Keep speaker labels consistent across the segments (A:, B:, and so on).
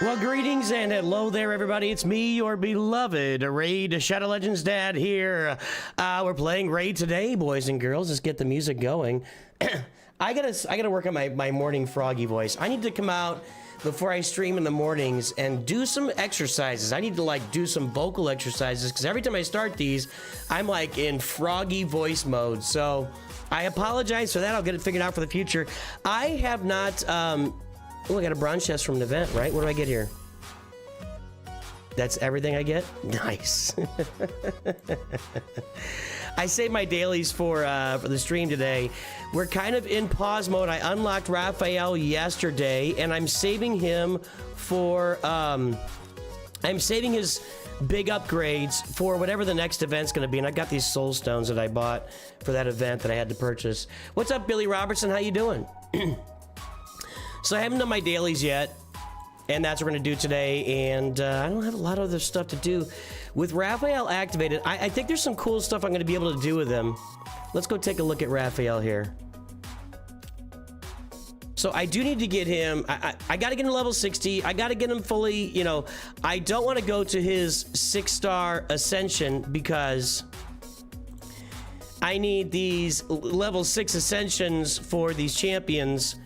A: Well, greetings and hello there, everybody. It's me, your beloved Raid Shadow Legends dad here. We're playing Raid today, boys and girls. Let's get the music going. I gotta work on my morning froggy voice. I need to come out before I stream in the mornings and do some exercises. I need to like do some vocal exercises because every time I start these, I'm like in froggy voice mode. So I apologize for that. I'll get it figured out for the future. I have not. Oh, I got a bronze chest from an event, right? What do I get here? That's everything I get? Nice. I saved my dailies for the stream today. We're kind of in pause mode. I unlocked Raphael yesterday, and I'm saving him for... I'm saving his big upgrades for whatever the next event's going to be, and I got these soul stones that I bought for that event that I had to purchase. What's up, Billy Robertson? How you doing? So I haven't done my dailies yet, and that's what we're going to do today, and I don't have a lot of other stuff to do. With Raphael activated, I think there's some cool stuff I'm going to be able to do with him. Let's go take a look at Raphael here. So I do need to get him, I got to get him level 60, I got to get him fully, you know, I don't want to go to his 6-star ascension because I need these level 6 ascensions for these champions.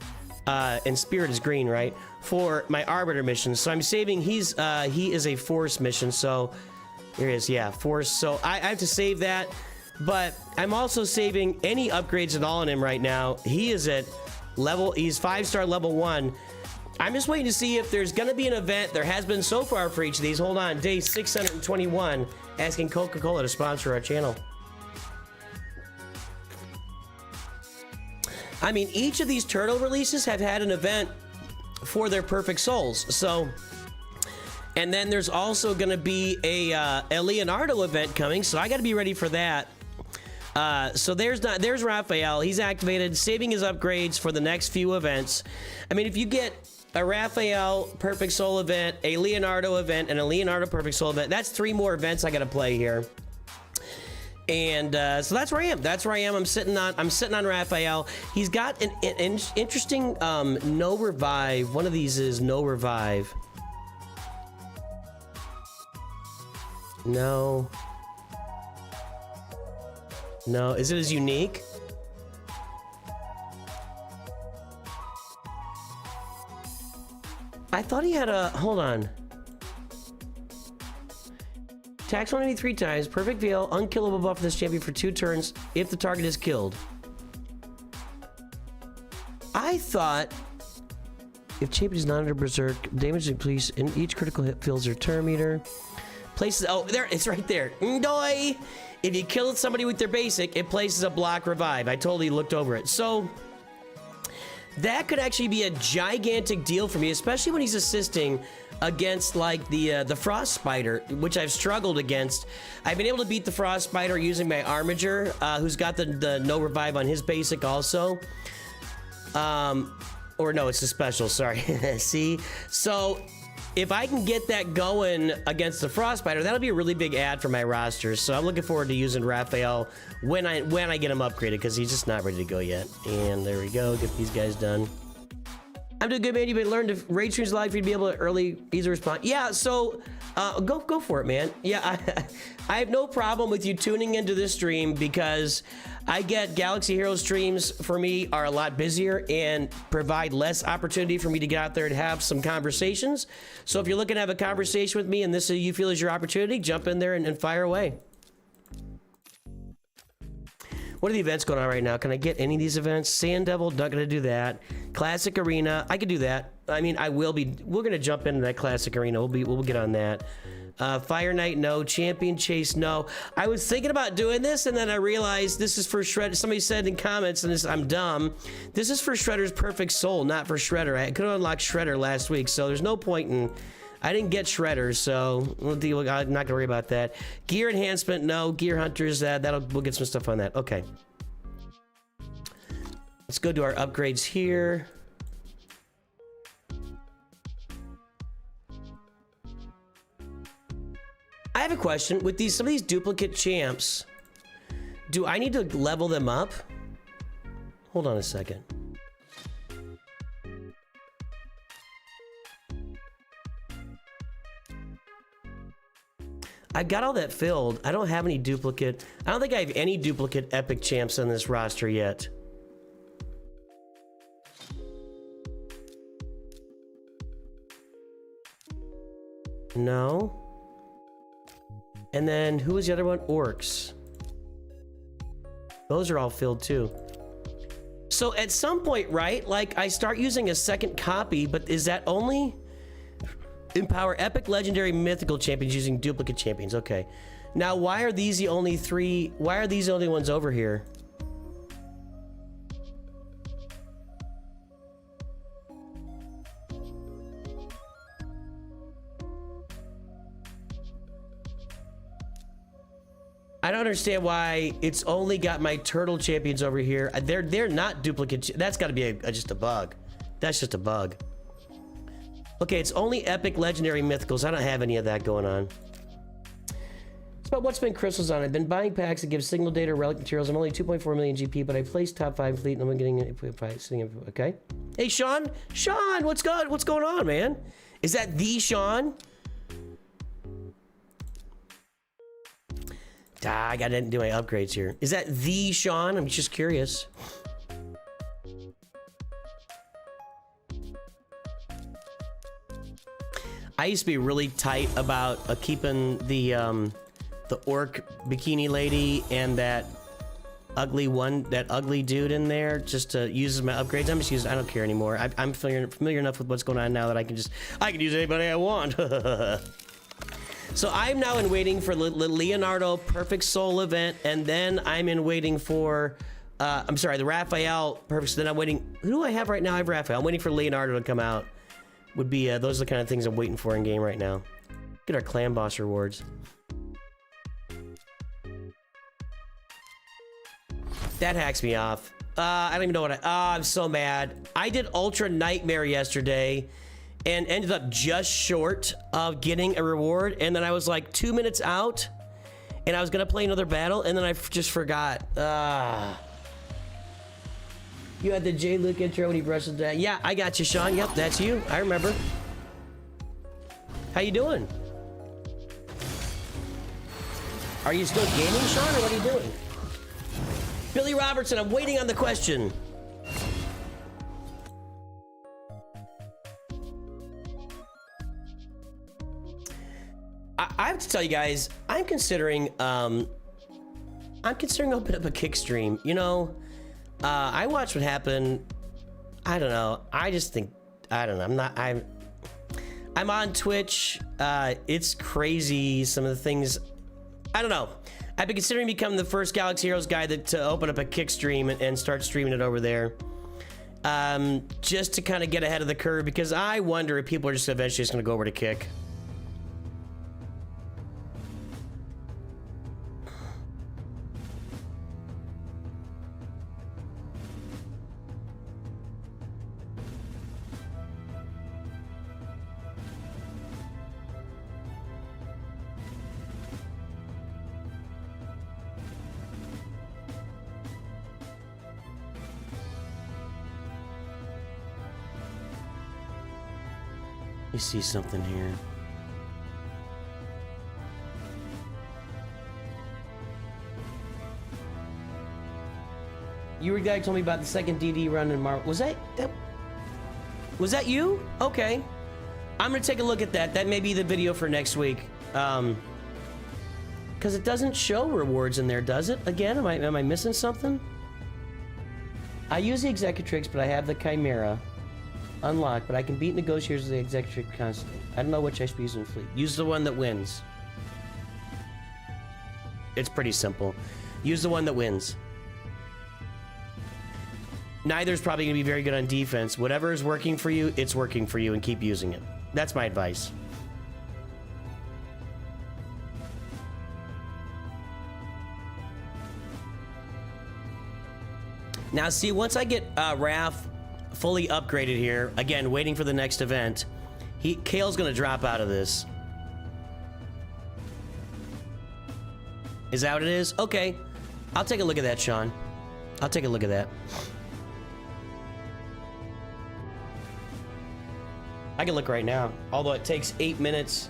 A: And Spirit is green, right? For my Arbiter mission. So I'm saving, he is a Force mission, so here he is, yeah, Force. So I have to save that, but I'm also saving any upgrades at all on him right now. He is at level, he's 5-star level 1. I'm just waiting to see if there's gonna be an event. There has been so far for each of these. Hold on, day 621, asking Coca-Cola to sponsor our channel. I mean, each of these turtle releases have had an event for their perfect souls. So, and then there's also going to be a Leonardo event coming. So I got to be ready for that. So there's Raphael. He's activated, saving his upgrades for the next few events. I mean, if you get a Raphael perfect soul event, a Leonardo event, and a Leonardo perfect soul event, that's 3 more events I got to play here. And so that's where I am. That's where I am. I'm sitting on Raphael. He's got an interesting no revive. One of these is no revive. No. No. Is it as unique? I thought he had a... Hold on. Attacks one enemy 3 times. Perfect veil. Unkillable buff for this champion for 2 turns if the target is killed. I thought if champion is not under berserk, damage increase in each critical hit fills their turn meter. Places. Oh, there it's right there. Ndoi! If you kill somebody with their basic, it places a block revive. I totally looked over it. So that could actually be a gigantic deal for me, especially when he's assisting against like the frost spider, which I've struggled against. I've been able to beat the frost spider using my armiger, who's got the no revive on his basic also. Or no, it's a special, sorry. See? So if I can get that going against the frost spider, that'll be a really big add for my roster. So I'm looking forward to using Raphael when I get him upgraded, because he's just not ready to go yet. And there we go, get these guys done. I'm doing good, man. You've been learning to raid streams live for you to be able to early, easy respond. Yeah, so go for it, man. Yeah, I have no problem with you tuning into this stream because I get Galaxy Hero streams for me are a lot busier and provide less opportunity for me to get out there and have some conversations. So if you're looking to have a conversation with me and this you feel is your opportunity, jump in there and fire away. What are the events going on right now? Can I get any of these events? Sand Devil, not gonna do that. Classic Arena, I could do that. I mean, we're gonna jump into that Classic Arena. We'll get on that. Fire Knight, no. Champion Chase, no. I was thinking about doing this, and then I realized this is for Shredder. Somebody said in comments, and I'm dumb. This is for Shredder's Perfect Soul, not for Shredder. I could have unlocked Shredder last week, so there's no point in... I didn't get Shredder, so I'm not gonna worry about that. Gear enhancement, no. Gear hunters, we'll get some stuff on that. Okay. Let's go to our upgrades here. I have a question with some of these duplicate champs. Do I need to level them up? Hold on a second. I've got all that filled. I don't have any duplicate. I don't think I have any duplicate epic champs on this roster yet. No. And then who was the other one? Orcs. Those are all filled too. So at some point, right? Like I start using a second copy, but is that only empower epic, legendary, mythical champions using duplicate champions? Okay. Now why are these the only three? Why are these the only ones over here? I don't understand why it's only got my turtle champions over here. They're not duplicate. That's got to be just a bug. That's just a bug. Okay, it's only epic, legendary, mythicals. I don't have any of that going on. It's about what's been crystals on. I've been buying packs that give signal data, relic materials. I'm only 2.4 million GP, but I placed top 5 fleet, and I'm getting it. Okay. Hey, Sean. Sean, what's going on, man? Is that the Sean? I didn't do my upgrades here. Is that the Sean? I'm just curious. I used to be really tight about keeping the orc bikini lady and that ugly dude in there just to use as my upgrades. I'm just using. I don't care anymore. I'm familiar enough with what's going on now that I can use anybody I want. So I'm now in waiting for the Leonardo Perfect Soul event, and then I'm in waiting for, I'm sorry, the Raphael Perfect. So then I'm waiting. Who do I have right now? I have Raphael. I'm waiting for Leonardo to come out. Would be those are the kind of things I'm waiting for in game right now. Get our clan boss rewards. That hacks me off. I don't even know what I'm so mad. I did Ultra Nightmare yesterday and ended up just short of getting a reward. And then I was like 2 minutes out and I was gonna play another battle and then I just forgot. You had the J. Luke intro when he brushed it down. Yeah, I got you, Sean. Yep, that's you. I remember. How you doing? Are you still gaming, Sean, or what are you doing? Billy Robertson, I'm waiting on the question. I have to tell you guys, I'm considering opening up a kick stream. You know, I watched what happened. I don't know. I just think, I don't know. I'm on Twitch. It's crazy. Some of the things, I don't know. I've been considering becoming the first Galaxy Heroes guy to open up a kick stream and start streaming it over there. Just to kind of get ahead of the curve, because I wonder if people are just eventually just going to go over to kick. You see something here. You were the guy who told me about the second DD run in Marvel. Was that you? Okay. I'm gonna take a look at that. That may be the video for next week. Because it doesn't show rewards in there, does it? Again, am I missing something? I use the Executrix, but I have the Chimera unlocked, but I can beat negotiators with the Executrix constantly. I don't know which I should be using in fleet. Use the one that wins. It's pretty simple. Use the one that wins. Neither's probably going to be very good on defense. Whatever is working for you, it's working for you, and keep using it. That's my advice. Now, see, once I get Raph fully upgraded here, again, waiting for the next event, Kale's going to drop out of this. Is that what it is? Okay. I'll take a look at that, Sean. I'll take a look at that. I can look right now. Although it takes 8 minutes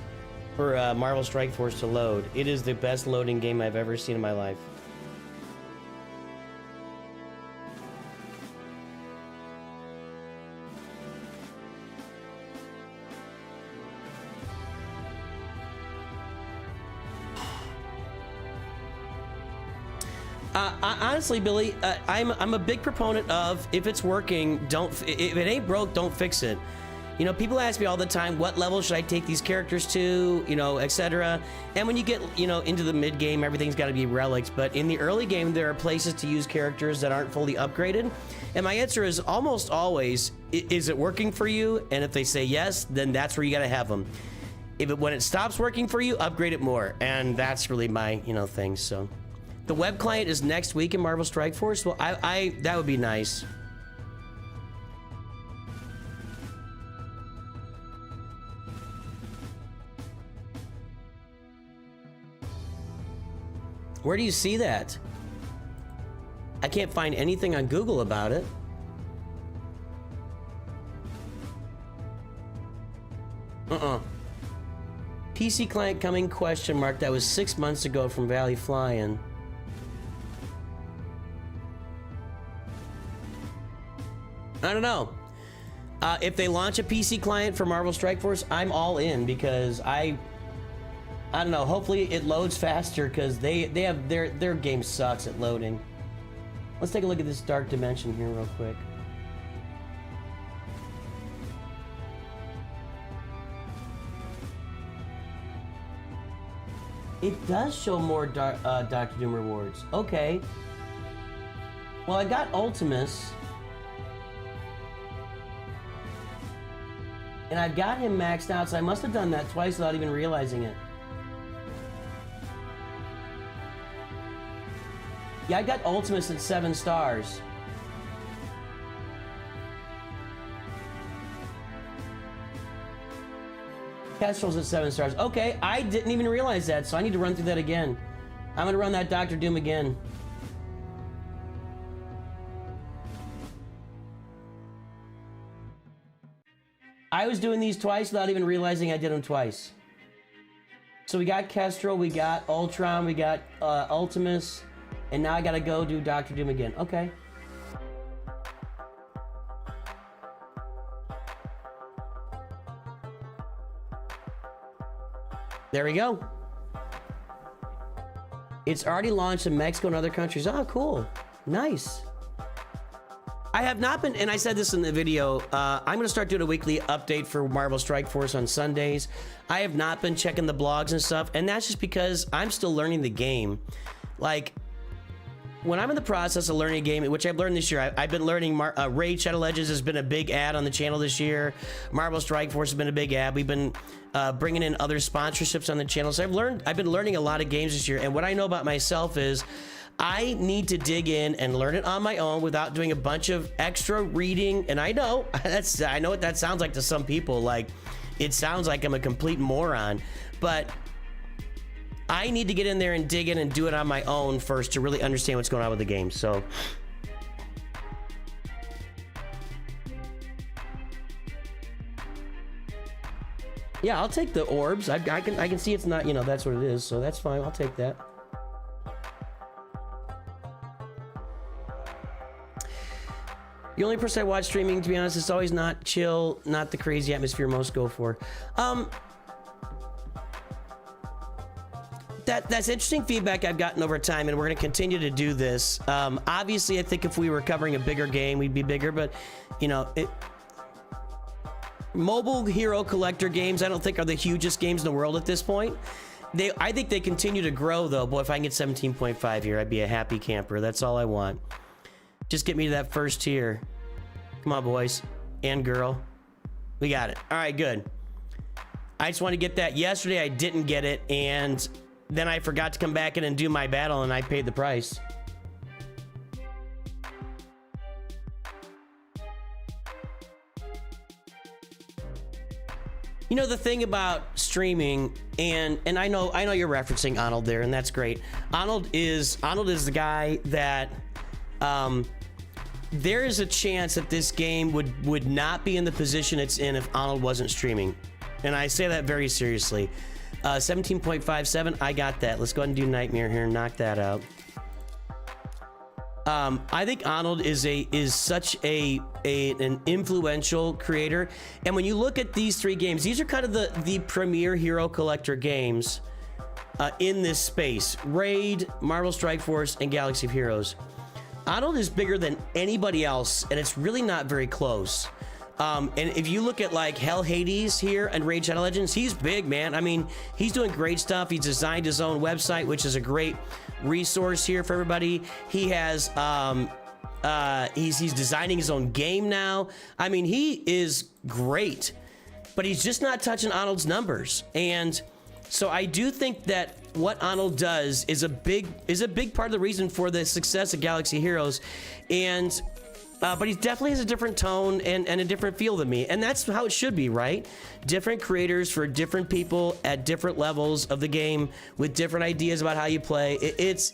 A: for Marvel Strike Force to load. It is the best loading game I've ever seen in my life. Honestly, Billy, I'm a big proponent of, if it's working, if it ain't broke, don't fix it. You know, people ask me all the time, what level should I take these characters to, you know, etc. And when you get, you know, into the mid game, everything's got to be relics. But in the early game, there are places to use characters that aren't fully upgraded. And my answer is almost always, is it working for you? And if they say yes, then that's where you got to have them. When it stops working for you, upgrade it more. And that's really my, you know, thing. So the web client is next week in Marvel Strike Force. Well, that would be nice. Where do you see that? I can't find anything on Google about it. PC client coming ? That was 6 months ago from Valley Fly-In. I don't know. If they launch a PC client for Marvel Strike Force, I'm all in, because I don't know. Hopefully it loads faster, because they have their game sucks at loading. Let's take a look at this Dark Dimension here real quick. It does show more Dr. Doom rewards. Okay. Well, I got Ultimus. And I've got him maxed out, so I must have done that twice without even realizing it. Yeah, I got Ultimus at 7 stars. Kestrel's at 7 stars. Okay, I didn't even realize that, so I need to run through that again. I'm gonna run that Dr. Doom again. I was doing these twice without even realizing I did them twice. So we got Kestrel, we got Ultron, we got Ultimus, and now I gotta go do Dr. Doom again. Okay. There we go. It's already launched in Mexico and other countries. Oh, cool. Nice. I have not been, and I said this in the video, I'm going to start doing a weekly update for Marvel Strike Force on Sundays. I have not been checking the blogs and stuff, and that's just because I'm still learning the game. Like, when I'm in the process of learning a game, which I've learned this year, I've been learning Raid Shadow Legends has been a big ad on the channel this year. Marvel Strike Force has been a big ad. We've been bringing in other sponsorships on the channel. So I've been learning a lot of games this year. And what I know about myself is I need to dig in and learn it on my own without doing a bunch of extra reading. And I know I know what that sounds like to some people. Like, it sounds like I'm a complete moron, but I need to get in there and dig in and do it on my own first to really understand what's going on with the game. So yeah, I'll take the orbs. I can see it's not, you know, that's what it is, so that's fine. I'll take that. The only person I watch streaming, to be honest, it's always not chill, not the crazy atmosphere most go for. That's interesting feedback I've gotten over time, and we're going to continue to do this. Obviously, I think if we were covering a bigger game, we'd be bigger, but, you know, mobile hero collector games, I don't think are the hugest games in the world at this point. I think they continue to grow, though. Boy, if I can get 17.5 here, I'd be a happy camper. That's all I want. Just get me to that first tier. Come on, boys and girl. We got it. All right, good. I just want to get that. Yesterday, I didn't get it, and then I forgot to come back in and do my battle, and I paid the price. You know, the thing about streaming, and I know you're referencing Arnold there, and that's great. Arnold is the guy that there is a chance that this game would not be in the position it's in if Arnold wasn't streaming. And I say that very seriously. 17.57. I got that. Let's go ahead and do Nightmare here and knock that out. I think Arnold is such an influential creator, and when you look at these three games, these are kind of the premier hero collector games in this space: Raid, Marvel Strike Force, and Galaxy of Heroes. Arnold is bigger than anybody else, and it's really not very close. And if you look at like Hell Hades here and Raid Shadow Legends, he's big, man. I mean, he's doing great stuff. He's designed his own website, which is a great resource here for everybody. He has he's designing his own game now. I mean, he is great, but he's just not touching Arnold's numbers. And so I do think that what Arnold does is a big part of the reason for the success of Galaxy Heroes. And but he definitely has a different tone and a different feel than me, and that's how it should be, right? Different creators for different people at different levels of the game with different ideas about how you play. It's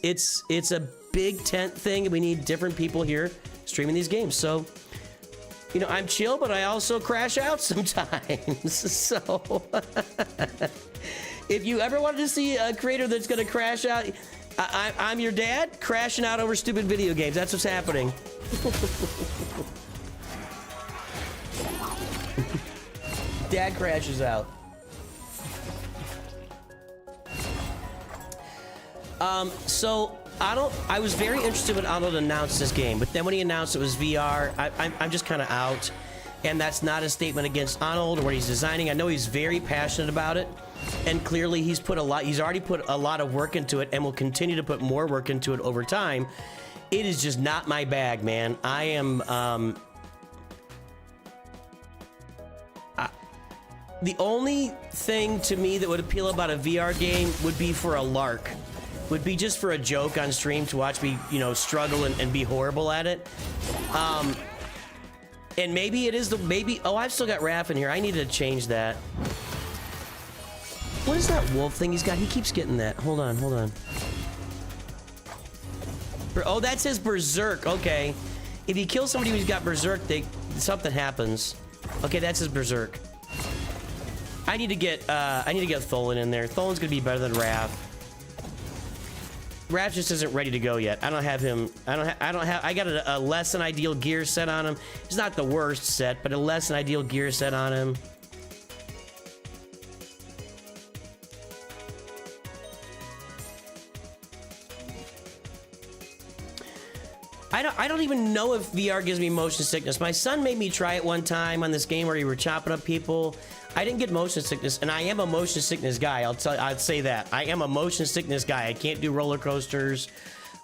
A: a big tent thing, and we need different people here streaming these games. So, you know, I'm chill, but I also crash out sometimes. So, if you ever wanted to see a creator that's going to crash out, I'm your dad crashing out over stupid video games. That's what's happening. Dad crashes out. So I was very interested when Arnold announced this game, but then when he announced it was VR, I'm just kind of out. And that's not a statement against Arnold or what he's designing. I know he's very passionate about it, and clearly he's already put a lot of work into it and will continue to put more work into it over time. It is just not my bag, man. I am the only thing to me that would appeal about a VR game would be for a lark, would be just for a joke on stream to watch me, you know, struggle and be horrible at it. And maybe it is oh, I've still got Raph in here. I need to change that. What is that wolf thing he's got? He keeps getting that. Hold on. Oh, that's his Berserk. Okay. If he kills somebody who's got Berserk, something happens. Okay, that's his Berserk. I need to get Tholin in there. Tholin's gonna be better than Raph. Raph just isn't ready to go yet. I don't have him. I got a less than ideal gear set on him. It's not the worst set, but a less than ideal gear set on him. I don't even know if VR gives me motion sickness. My son made me try it one time on this game where we were chopping up people. I didn't get motion sickness, and I am a motion sickness guy. I'd say that. I am a motion sickness guy. I can't do roller coasters.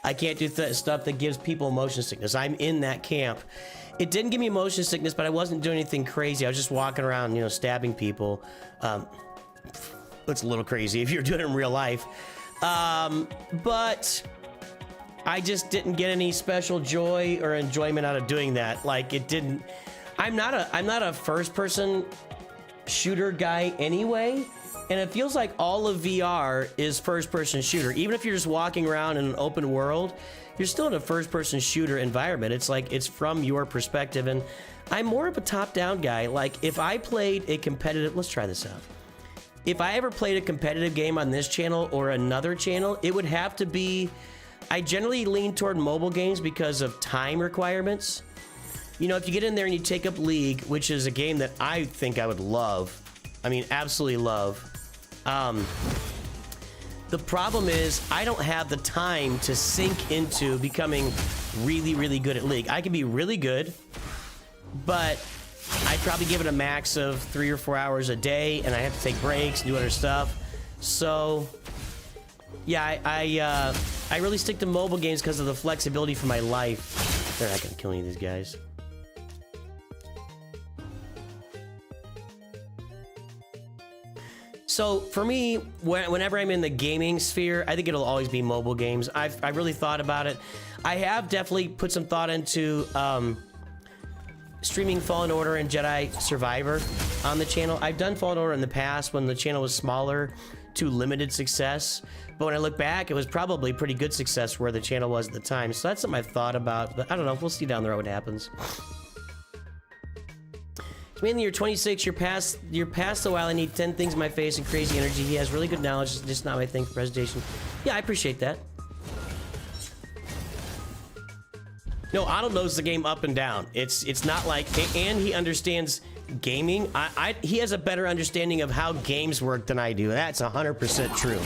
A: I can't do stuff that gives people motion sickness. I'm in that camp. It didn't give me motion sickness, but I wasn't doing anything crazy. I was just walking around, you know, stabbing people. That's a little crazy if you're doing it in real life. But I just didn't get any special joy or enjoyment out of doing that. Like, it didn't. I'm not a first-person shooter guy anyway, and it feels like all of VR is first-person shooter. Even if you're just walking around in an open world, you're still in a first-person shooter environment. It's like it's from your perspective, and I'm more of a top-down guy. Like, if I played a competitive, let's try this out. If I ever played a competitive game on this channel or another channel, it would have to be. I generally lean toward mobile games because of time requirements. You know, if you get in there and you take up League, which is a game that I think I would love. I mean, absolutely love. The problem is I don't have the time to sink into becoming really, really good at League. I can be really good, but I'd probably give it a max of 3 or 4 hours a day, and I have to take breaks and do other stuff. So, yeah, I really stick to mobile games because of the flexibility for my life. They're not gonna kill any of these guys. So for me, whenever I'm in the gaming sphere, I think it'll always be mobile games. I've really thought about it. I have definitely put some thought into streaming Fallen Order and Jedi Survivor on the channel. I've done Fallen Order in the past when the channel was smaller to limited success. But when I look back, it was probably pretty good success where the channel was at the time. So that's something I've thought about, but I don't know. We'll see down the road what happens. It's mainly you're 26, you're past the while. I need 10 things in my face and crazy energy. He has really good knowledge, it's just not my thing for presentation. Yeah, I appreciate that. No, Otto knows the game up and down. It's not like, and he understands gaming. He has a better understanding of how games work than I do. That's 100% true.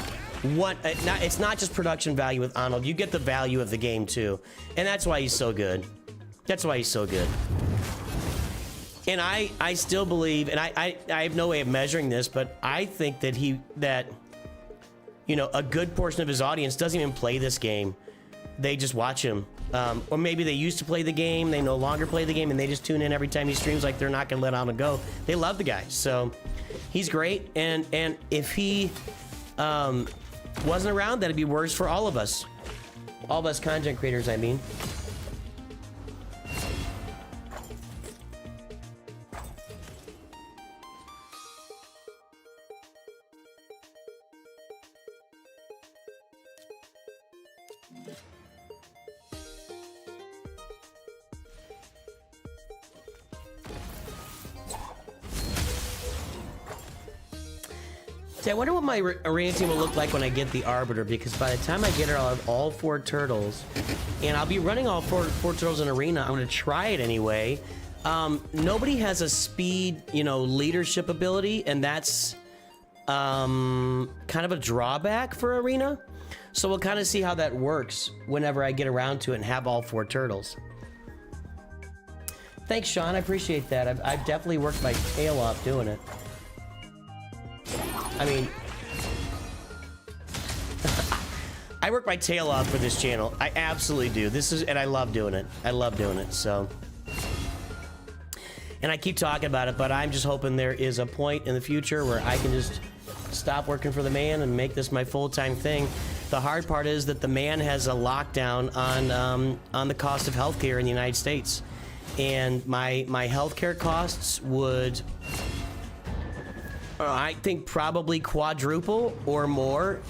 A: It's not just production value with Arnold. You get the value of the game too, and that's why he's so good. That's why he's so good. And I still believe, and I have no way of measuring this, but I think that you know, a good portion of his audience doesn't even play this game. They just watch him. Or maybe they used to play the game, they no longer play the game, and they just tune in every time he streams like they're not gonna let Arnold go. They love the guy, so he's great. And if he wasn't around, that'd be worse for all of us. All of us content creators, I mean. I wonder what my arena team will look like when I get the Arbiter, because by the time I get it, I'll have all 4 turtles. And I'll be running all four turtles in arena. I'm going to try it anyway. Nobody has a speed, you know, leadership ability, and that's kind of a drawback for arena. So we'll kind of see how that works whenever I get around to it and have all 4 turtles. Thanks, Sean. I appreciate that. I've definitely worked my tail off doing it. I mean, I work my tail off for this channel. I absolutely do. And I love doing it. I love doing it, so. And I keep talking about it, but I'm just hoping there is a point in the future where I can just stop working for the man and make this my full-time thing. The hard part is that the man has a lockdown on the cost of healthcare in the United States. And my healthcare costs would, I think, probably quadruple or more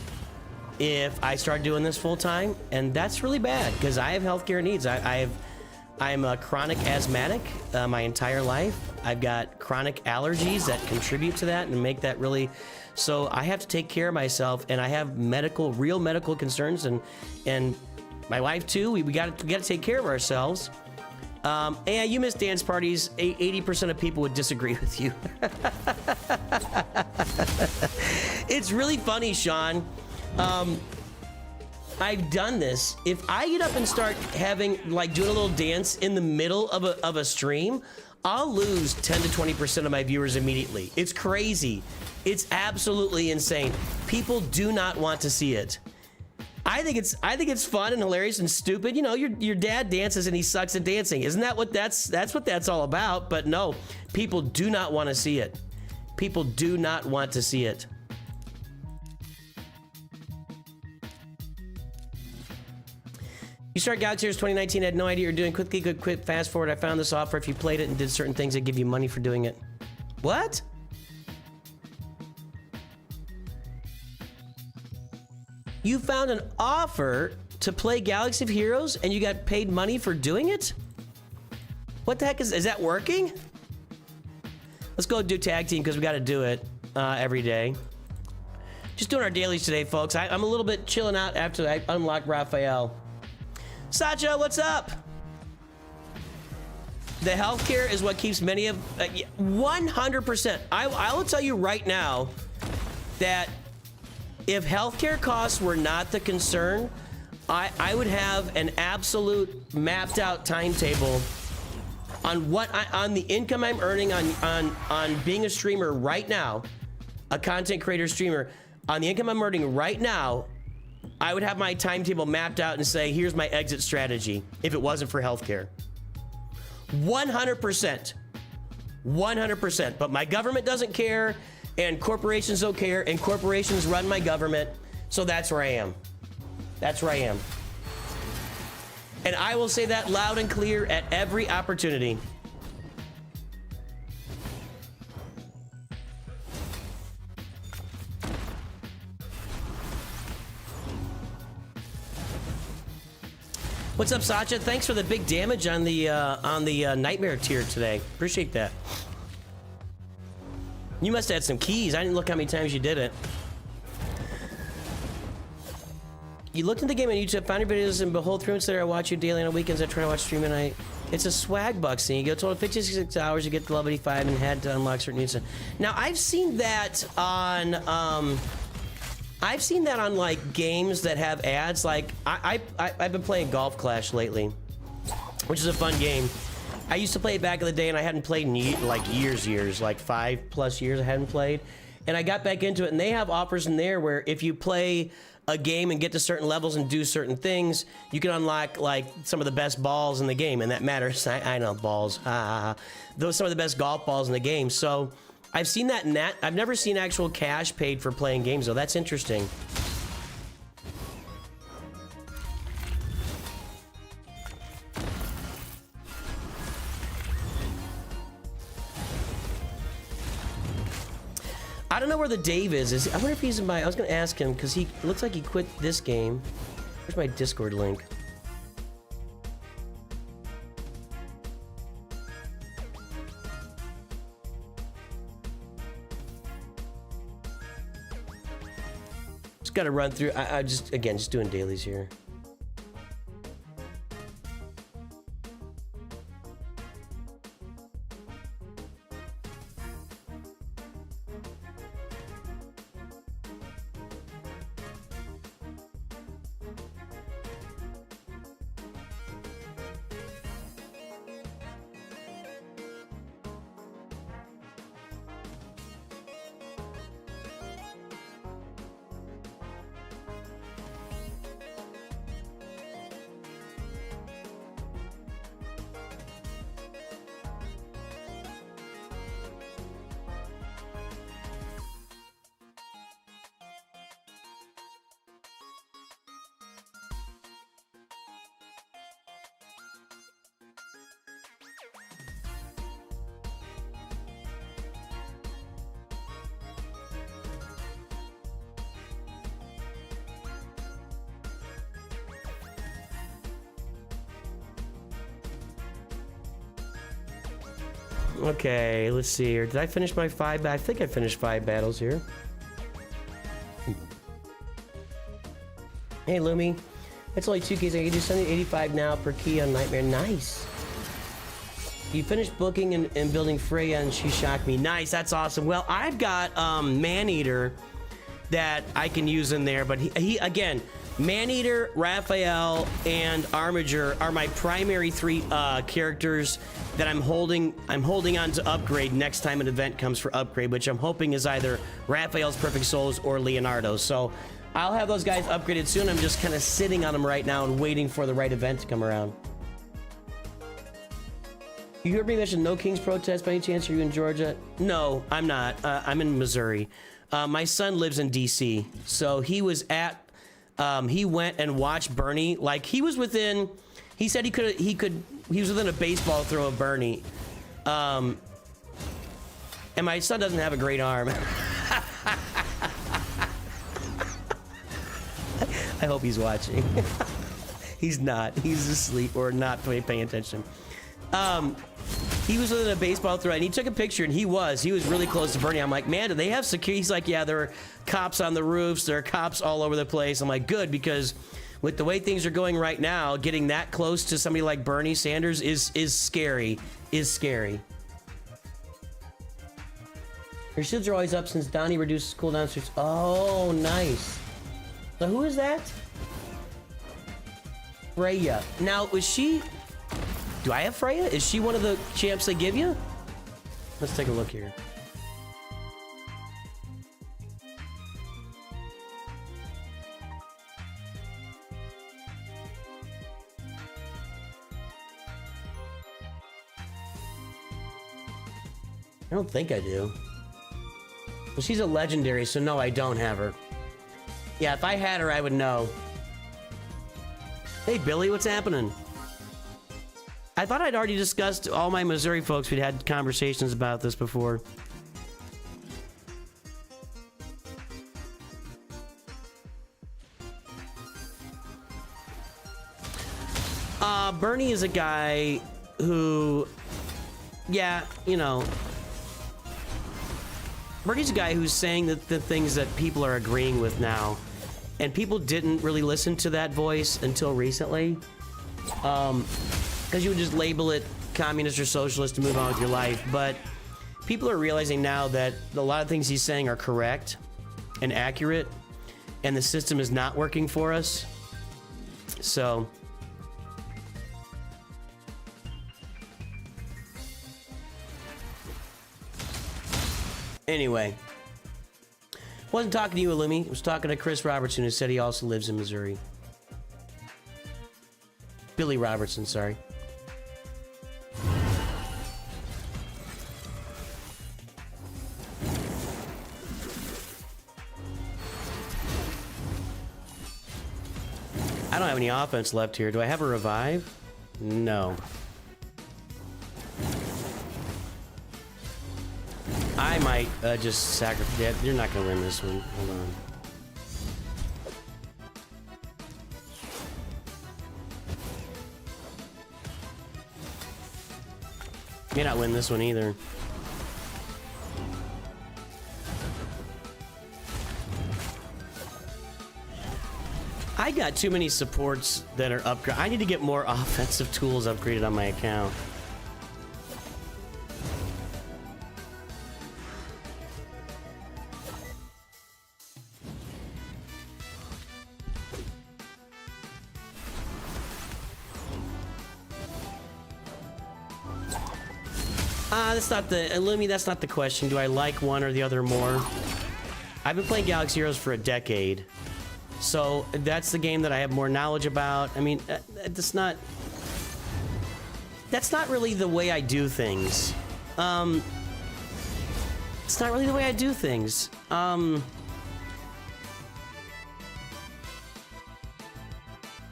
A: if I start doing this full time, and that's really bad because I have healthcare needs. I'm a chronic asthmatic my entire life. I've got chronic allergies that contribute to that and make that really. So I have to take care of myself, and I have real medical concerns, and my wife too. We got to take care of ourselves. And you miss dance parties. 80% of people would disagree with you. It's really funny, Sean. I've done this. If I get up and start doing a little dance in the middle of a stream, I'll lose 10 to 20% of my viewers immediately. It's crazy. It's absolutely insane. People do not want to see it. I think it's fun and hilarious and stupid. You know, your dad dances and he sucks at dancing. Isn't that what that's what that's all about? But no, people do not want to see it. People do not want to see it. You start Galaxy Heroes 2019, I had no idea you were doing. Quick fast forward. I found this offer. If you played it and did certain things, they give you money for doing it. What? You found an offer to play Galaxy of Heroes and you got paid money for doing it? What the heck is that working? Let's go do tag team because we got to do it every day. Just doing our dailies today, folks. I'm a little bit chilling out after I unlock Raphael. Sacha, what's up? The healthcare is what keeps many of 100%. I will tell you right now that if healthcare costs were not the concern, I would have an absolute mapped out timetable on on the income I'm earning on being a streamer right now, a content creator streamer, on the income I'm earning right now. I would have my timetable mapped out and say, here's my exit strategy if it wasn't for healthcare. 100%. 100%. But my government doesn't care, and corporations don't care, and corporations run my government, so that's where I am. That's where I am. And I will say that loud and clear at every opportunity. What's up, Sacha? Thanks for the big damage on the Nightmare tier today. Appreciate that. You must have had some keys. I didn't look how many times you did it. You looked at the game on YouTube, found your videos, and behold, 3 months later, I watch you daily on weekends. I try to watch stream and it's a swag bucks thing. You go total 56 hours, you get to level 85 and had to unlock certain units. Now, I've seen that on, like games that have ads. Like I've been playing Golf Clash lately, which is a fun game. I used to play it back in the day, and I hadn't played in like years, like 5+ years I hadn't played. And I got back into it, and they have offers in there where if you play a game and get to certain levels and do certain things, you can unlock like some of the best balls in the game, and that matters. I know balls. Those some of the best golf balls in the game. So I've seen that in that. I've never seen actual cash paid for playing games, though. That's interesting. I don't know where the Dave is. I wonder if he's in my... I was going to ask him, because he looks like he quit this game. Where's my Discord link? Just got to run through... I just... Again, just doing dailies here. Okay, let's see here. Did I finish my 5? I think I finished 5 battles here. Hey, Lumi. It's only 2 keys. I can do something 85 now per key on Nightmare. Nice. You finished booking and building Freya, and she shocked me. Nice, that's awesome. Well, I've got Maneater that I can use in there, but he again, Maneater, Raphael, and Armiger are my primary 3 characters that I'm holding on to upgrade next time an event comes for upgrade, which I'm hoping is either Raphael's Perfect Souls or Leonardo. So I'll have those guys upgraded soon. I'm just kind of sitting on them right now and waiting for the right event to come around. You heard me mention No King's Protest by any chance? Are you in Georgia? No, I'm not. I'm in Missouri. My son lives in DC, so he was at he went and watched Bernie. Like he was within, he said he was within a baseball throw of Bernie. And my son doesn't have a great arm. I hope he's watching. He's not. He's asleep or not paying attention. He was within a baseball throw, and he took a picture, and he was really close to Bernie. I'm like, man, do they have security? He's like, yeah, there are cops on the roofs. There are cops all over the place. I'm like, good, because with the way things are going right now, getting that close to somebody like Bernie Sanders is scary. Is scary. Your shields are always up since Donnie reduces cooldown. Oh, nice. So who is that? Freya. Now, was she... Do I have Freya? Is she one of the champs they give you? Let's take a look here. I don't think I do. Well, she's a legendary, so no, I don't have her. Yeah, if I had her, I would know. Hey, Billy, what's happening? I thought I'd already discussed all my Missouri folks. We'd had conversations about this before. Bernie is a guy who, yeah, you know, Birdie's a guy who's saying the things that people are agreeing with now. And people didn't really listen to that voice until recently. Because you would just label it communist or socialist to move on with your life. But people are realizing now that a lot of things he's saying are correct and accurate. And the system is not working for us. So... anyway. Wasn't talking to you, Illumi. I was talking to Chris Robertson, who said he also lives in Missouri. Billy Robertson, sorry. I don't have any offense left here. Do I have a revive? No. I might just sacrifice. Yeah, you're not gonna win this one. Hold on. May not win this one either. I got too many supports that are upgraded. I need to get more offensive tools upgraded on my account. That's not the Illumi, that's not the question. Do I like one or the other more? I've been playing Galaxy Heroes for a decade. So that's the game that I have more knowledge about. I mean, that's not really the way I do things. It's not really the way I do things.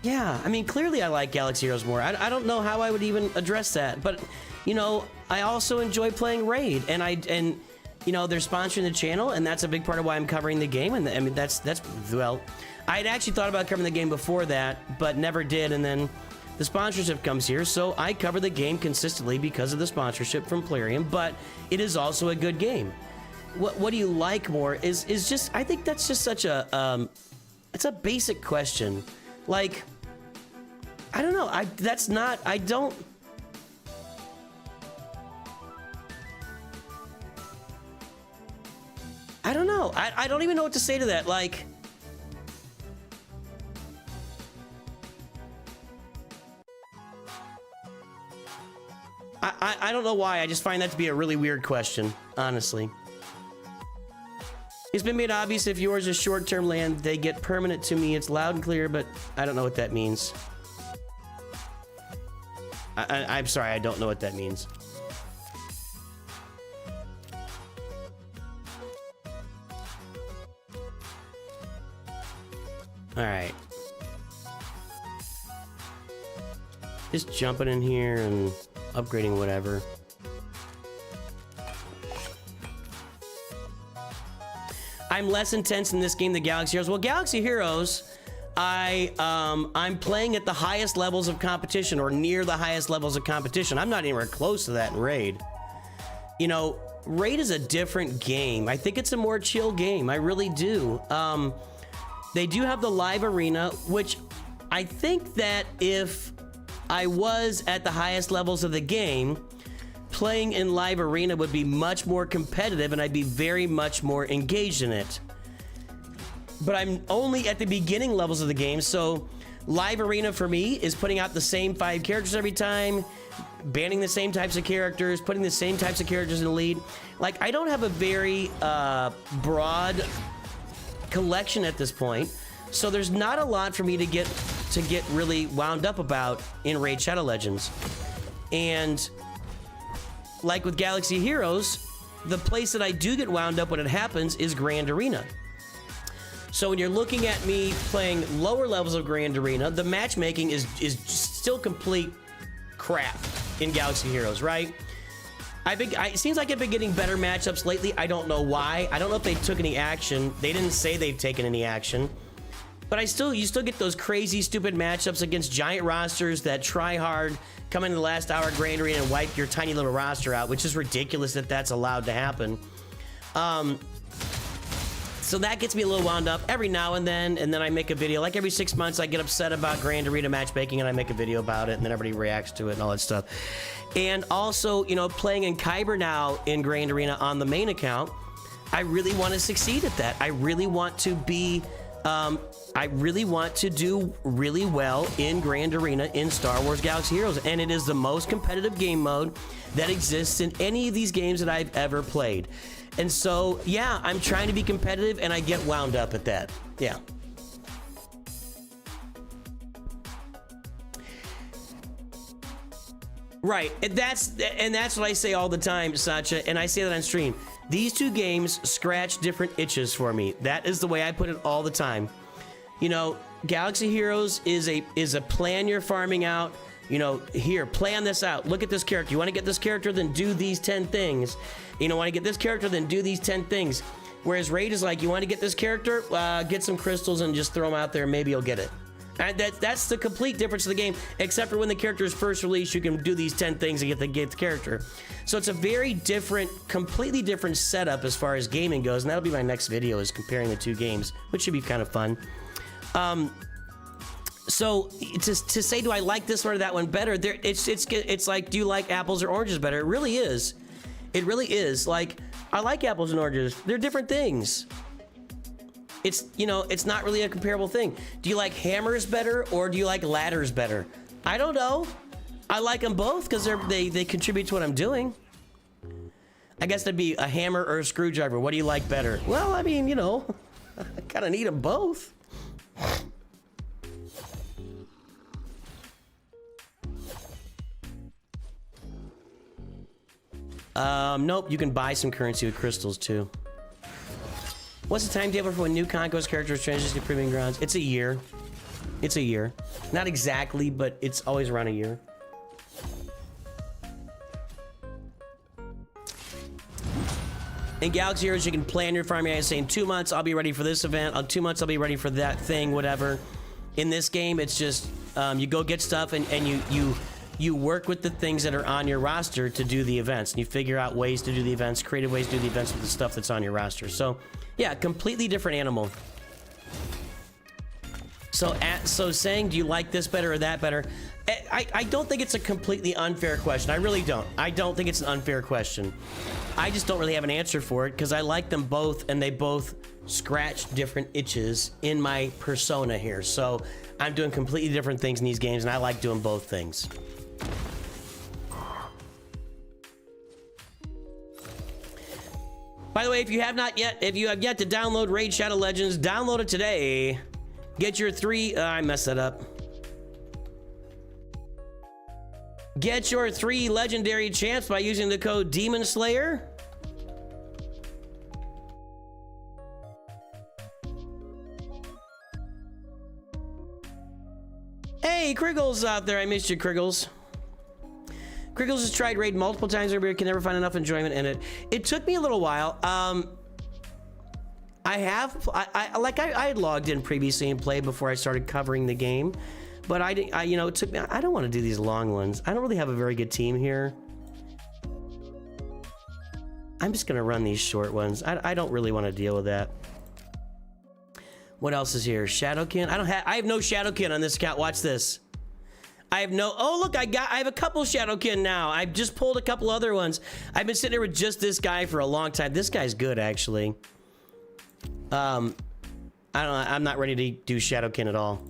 A: Yeah, I mean, clearly I like Galaxy Heroes more. I don't know how I would even address that, but you know, I also enjoy playing Raid, and you know, they're sponsoring the channel, and that's a big part of why I'm covering the game. And I mean, that's well, I had actually thought about covering the game before that, but never did, and then the sponsorship comes here, so I cover the game consistently because of the sponsorship from Plarium. But it is also a good game. What do you like more is just, I think that's just such a it's a basic question. Like, I don't know. I don't. I don't know. I don't even know what to say to that. Like, I don't know why. I just find that to be a really weird question, honestly. It's been made obvious if yours is short-term land, they get permanent to me. It's loud and clear, but I don't know what that means. I'm sorry, I don't know what that means. All right. Just jumping in here and upgrading whatever. I'm less intense in this game than Galaxy Heroes. Well, Galaxy Heroes, I'm playing at the highest levels of competition, or near the highest levels of competition. I'm not anywhere close to that in Raid. You know, Raid is a different game. I think it's a more chill game. I really do. They do have the live arena, which I think that if I was at the highest levels of the game, playing in live arena would be much more competitive, and I'd be very much more engaged in it. But I'm only at the beginning levels of the game, so live arena for me is putting out the same 5 characters every time, banning the same types of characters, putting the same types of characters in the lead. Like, I don't have a very broad collection at this point, so there's not a lot for me to get really wound up about in Raid Shadow Legends. And like with Galaxy Heroes, the place that I do get wound up when it happens is Grand Arena. So when you're looking at me playing lower levels of Grand Arena, the matchmaking is still complete crap in Galaxy Heroes, right? It seems like I've been getting better matchups lately. I don't know why. I don't know if they took any action. They didn't say they've taken any action. But you still get those crazy, stupid matchups against giant rosters that try hard, come into the last hour of Grand Arena and wipe your tiny little roster out, which is ridiculous that that's allowed to happen. So that gets me a little wound up every now and then I make a video. Like every 6 months, I get upset about Grand Arena matchmaking, and I make a video about it, and then everybody reacts to it and all that stuff. And also, you know, playing in Kyber now in Grand Arena on the main account, I really want to succeed at that. I really want to be, I really want to do really well in Grand Arena in Star Wars Galaxy Heroes, and it is the most competitive game mode that exists in any of these games that I've ever played. And so, yeah, I'm trying to be competitive, and I get wound up at that. Yeah. Right, and that's what I say all the time, Sacha, and I say that on stream. These two games scratch different itches for me. That is the way I put it all the time. You know, Galaxy Heroes is a plan you're farming out. You know, here, plan this out. Look at this character. You want to get this character, then do these 10 things. You know, want to get this character, then do these 10 things. Whereas Raid is like, you want to get this character, get some crystals and just throw them out there, and maybe you'll get it. And that's the complete difference of the game, except for when the character is first released, you can do these 10 things and get the character. So it's a very different, completely different setup as far as gaming goes, and that'll be my next video, is comparing the two games, which should be kind of fun. So to say, do I like this one or that one better? It's like, do you like apples or oranges better? It really is. It really is. Like, I like apples and oranges. They're different things. It's, you know, it's not really a comparable thing. Do you like hammers better or do you like ladders better? I don't know. I like them both because they contribute to what I'm doing. I guess that'd be a hammer or a screwdriver. What do you like better? Well, I mean, you know, I kind of need them both. Nope, you can buy some currency with crystals too. What's the timetable for when new conquest characters transition to Proving Grounds? It's a year. It's a year. Not exactly, but it's always around a year. In Galaxy Heroes, you can plan your farming. I say in 2 months, I'll be ready for this event. In 2 months, I'll be ready for that thing, whatever. In this game, it's just, you go get stuff and you work with the things that are on your roster to do the events. And you figure out ways to do the events, creative ways to do the events with the stuff that's on your roster. So, yeah, completely different animal. So saying, do you like this better or that better? I don't think it's a completely unfair question. I really don't. I don't think it's an unfair question. I just don't really have an answer for it because I like them both and they both scratch different itches in my persona here. So I'm doing completely different things in these games and I like doing both things. By the way, if you have yet to download Raid Shadow Legends, download it today. Get your I messed that up. Get your 3 legendary champs by using the code DEMONSLAYER. Hey, Kriggles out there. I missed you, Kriggles. Kriggles has tried Raid multiple times over here, can never find enough enjoyment in it. It took me a little while. I had logged in previously and played before I started covering the game, but it took me. I don't want to do these long ones. I don't really have a very good team here. I'm just gonna run these short ones. I don't really want to deal with that. What else is here? Shadowkin. I have no Shadowkin on this account. Watch this. I have no. Oh look, I have a couple Shadowkin now. I've just pulled a couple other ones. I've been sitting here with just this guy for a long time. This guy's good actually. I don't know. I'm not ready to do Shadowkin at all.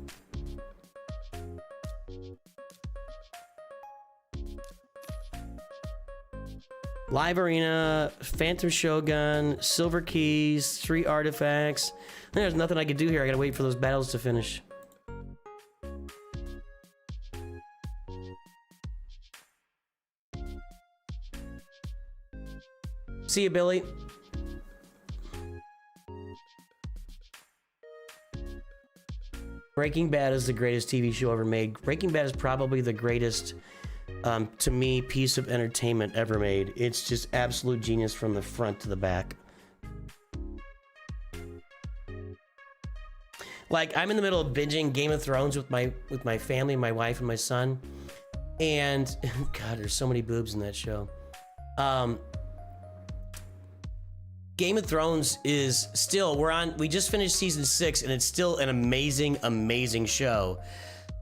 A: Live Arena, Phantom Shogun, Silver Keys, 3 artifacts. There's nothing I can do here. I gotta wait for those battles to finish. See you, Billy. Breaking Bad is the greatest TV show ever made. Breaking Bad is probably the greatest, to me, piece of entertainment ever made. It's just absolute genius from the front to the back. Like, I'm in the middle of binging Game of Thrones with my family, my wife and my son. And, God, there's so many boobs in that show. Game of Thrones is still, we just finished season 6 and it's still an amazing, amazing show.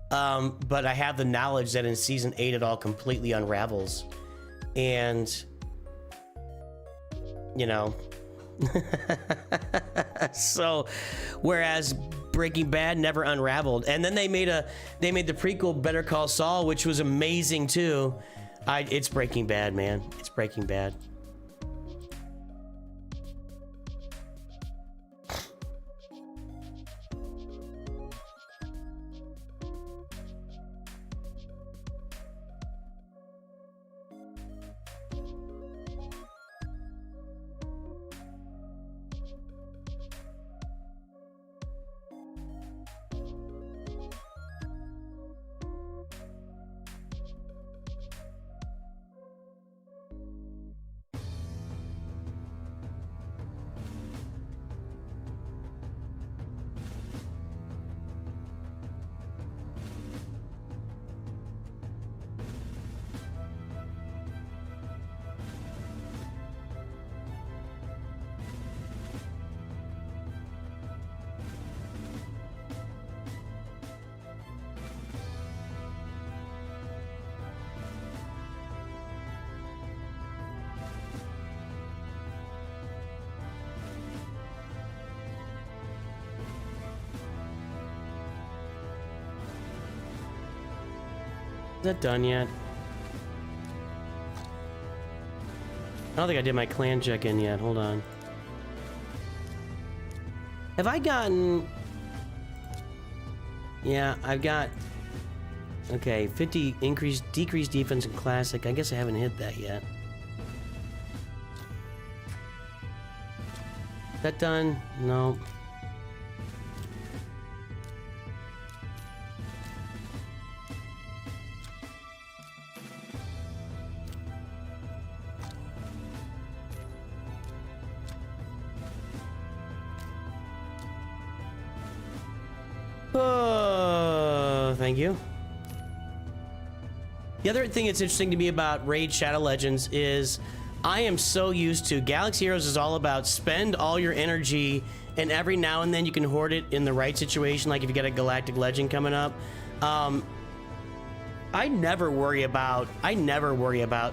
A: But I have the knowledge that in season 8 it all completely unravels. And, you know, so whereas Breaking Bad never unraveled. And then they made the prequel Better Call Saul, which was amazing too. It's Breaking Bad, man. It's Breaking Bad. Is that done yet? I don't think I did my clan check-in yet. Hold on. Have I gotten... Yeah, I've got... Okay, 50 decreased defense in Classic. I guess I haven't hit that yet. Is that done? No. Thank you. The other thing that's interesting to me about Raid Shadow Legends is I am so used to Galaxy Heroes is all about spend all your energy and every now and then you can hoard it in the right situation, like if you get a Galactic Legend coming up. I never worry about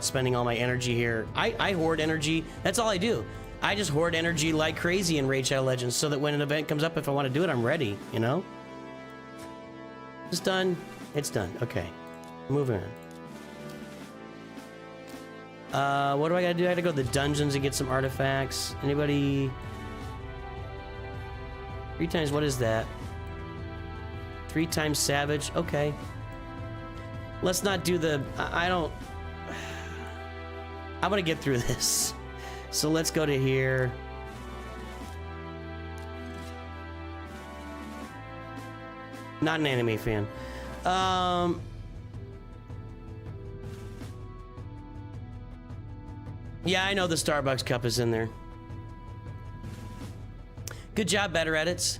A: spending all my energy here. I hoard energy. That's all I do. I just hoard energy like crazy in Raid Shadow Legends so that when an event comes up, if I want to do it, I'm ready, you know? It's done. It's done. Okay. Moving on. What do I gotta do? I gotta go to the dungeons and get some artifacts. Anybody? 3 times, what is that? 3 times Savage. Okay. Let's not do the... I don't... I'm gonna get through this. So let's go to here. Not an anime fan. Yeah, I know the Starbucks cup is in there. Good job, Better Edits.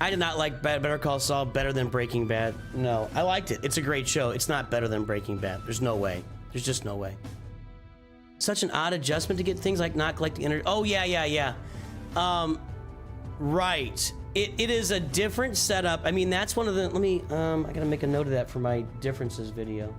A: I did not like Better Call Saul better than Breaking Bad. No, I liked it. It's a great show. It's not better than Breaking Bad. There's no way. There's just no way. Such an odd adjustment to get things like not collecting energy. Oh, yeah. Right. It is a different setup. I mean, that's one of the... Let me... I gotta make a note of that for my differences video.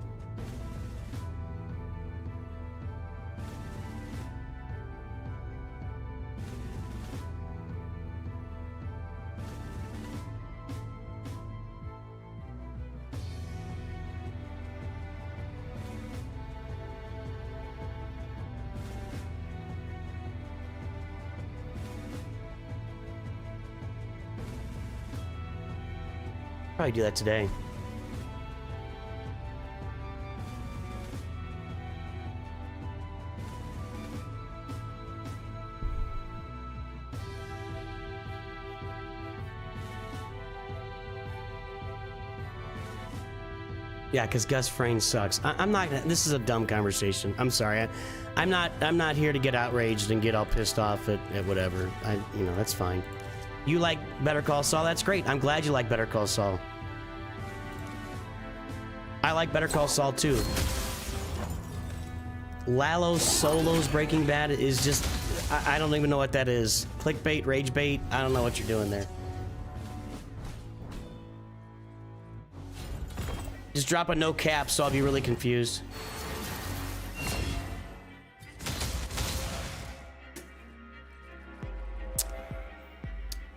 A: Probably do that today. Yeah, because Gus Frayne sucks. I'm not gonna... This is a dumb conversation. I'm sorry. I'm not here to get outraged and get all pissed off at whatever. You know, that's fine. You like Better Call Saul? That's great. I'm glad you like Better Call Saul. I like Better Call Saul too. Lalo Solos Breaking Bad is just, I don't even know what that is. Clickbait, rage bait, I don't know what you're doing there. Just drop a no cap, so I'll be really confused.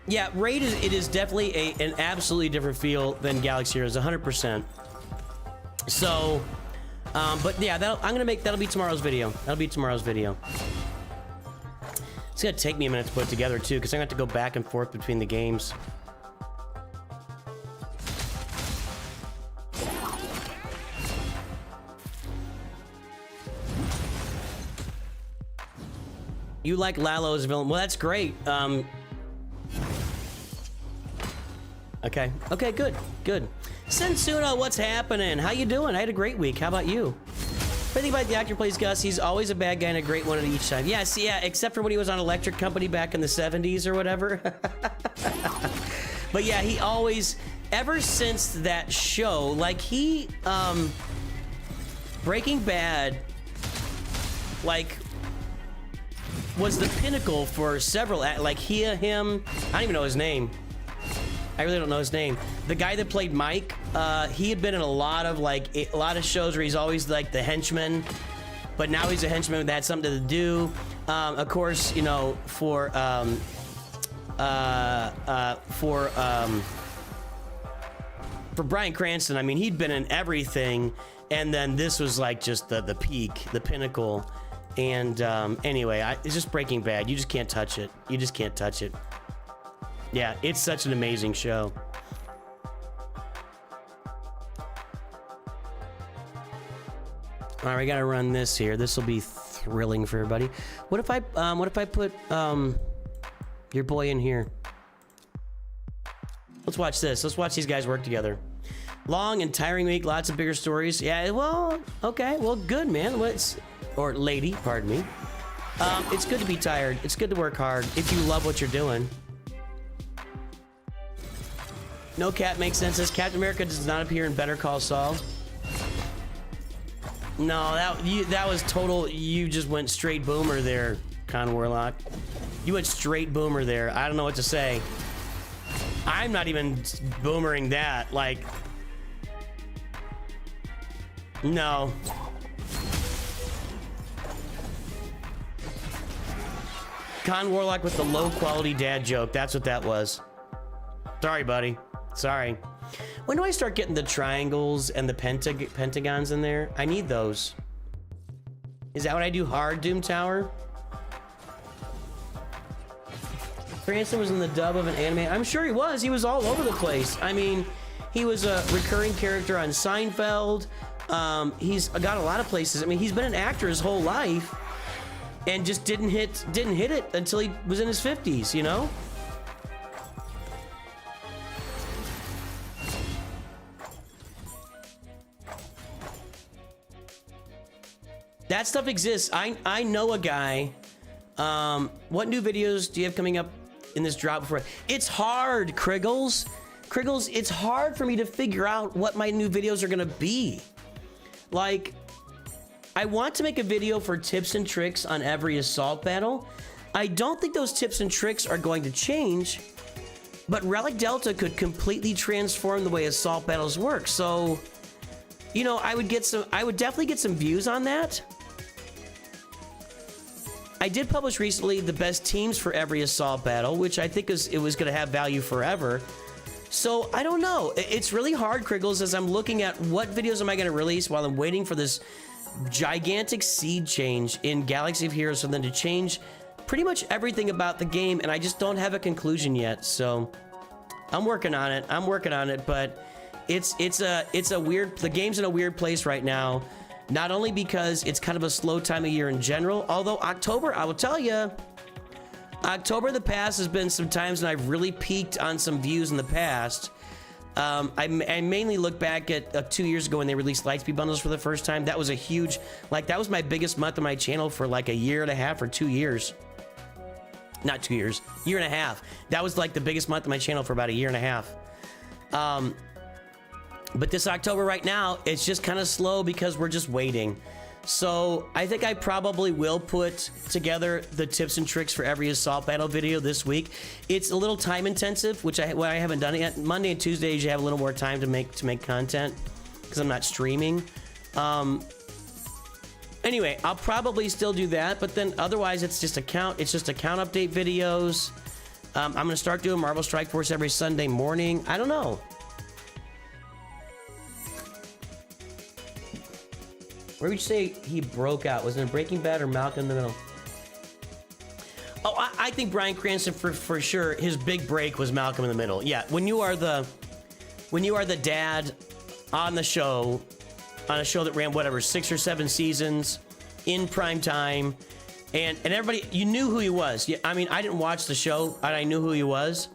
A: Yeah, Raid is definitely an absolutely different feel than Galaxy Heroes, 100%. So, but yeah, that'll be tomorrow's video. That'll be tomorrow's video. It's gonna take me a minute to put it together too, because I'm gonna have to go back and forth between the games. You like Lalo as a villain? Well, that's great. Okay, good. Sensuno, what's happening? How you doing? I had a great week. How about you? Everything about the actor plays Gus. He's always a bad guy and a great one at each time. Yes, yeah, except for when he was on Electric Company back in the 70s or whatever. But yeah, he always, ever since that show, like Breaking Bad, like, was the pinnacle for several, like him, I don't even know his name. I really don't know his name. The guy that played Mike, he had been in a lot of shows where he's always like the henchman, but now he's a henchman that had something to do. Of course, you know, for Bryan Cranston, I mean, he'd been in everything, and then this was like just the peak, the pinnacle. And anyway, it's just Breaking Bad. You just can't touch it. You just can't touch it. Yeah, it's such an amazing show. All right, we gotta run this here. This will be thrilling for everybody. What if I put your boy in here? Let's watch this. Let's watch these guys work together. Long and tiring week, lots of bigger stories. Yeah, well, okay, well, good, man. Or lady, pardon me. It's good to be tired. It's good to work hard if you love what you're doing. No Cap makes sense. Says Captain America does not appear in Better Call Saul. No, that was total. You just went straight boomer there, Con Warlock. You went straight boomer there. I don't know what to say. I'm not even boomering that. Like, no. Con Warlock with the low quality dad joke. That's what that was. Sorry, buddy. Sorry. When do I start getting the triangles and the pentagons in there? I need those. Is that what I do hard, Doom Tower? Cranston was in the dub of an anime. I'm sure he was. He was all over the place. I mean, he was a recurring character on Seinfeld. He's got a lot of places. I mean, he's been an actor his whole life and just didn't hit it until he was in his 50s, you know? That stuff exists. I know a guy. What new videos do you have coming up in this drop before? It's hard, Kriggles. Kriggles, it's hard for me to figure out what my new videos are gonna be. Like, I want to make a video for tips and tricks on every assault battle. I don't think those tips and tricks are going to change, but Relic Delta could completely transform the way assault battles work. So, you know, I would definitely get some views on that. I did publish recently the best teams for every assault battle, which I think it was going to have value forever. So I don't know. It's really hard, Kriggles, as I'm looking at what videos am I going to release while I'm waiting for this gigantic seed change in Galaxy of Heroes for them to change pretty much everything about the game, and I just don't have a conclusion yet. So I'm working on it. But it's a weird. The game's in a weird place right now. Not only because it's kind of a slow time of year in general, although October, I will tell you, October in the past has been some times when I've really peaked on some views in the past. I mainly look back at 2 years ago when they released Lightspeed bundles for the first time. That was a huge, like, that was my biggest month on my channel for like a year and a half or 2 years. Not 2 years, year and a half. That was like the biggest month on my channel for about a year and a half. But this October right now, it's just kind of slow because we're just waiting. So I think I probably will put together the tips and tricks for every assault battle video this week. It's a little time intensive, which I haven't done it yet. Monday and Tuesdays you have a little more time to make content because I'm not streaming. Anyway, I'll probably still do that, but then otherwise it's just account update videos. I'm gonna start doing Marvel Strike Force every Sunday morning. I don't know. Where would you say he broke out? Was it in Breaking Bad or Malcolm in the Middle? Oh, I think Bryan Cranston for sure. His big break was Malcolm in the Middle. Yeah, when you are the dad on a show that ran whatever 6 or 7 seasons in prime time, and everybody, you knew who he was. Yeah, I mean, I didn't watch the show, but I knew who he was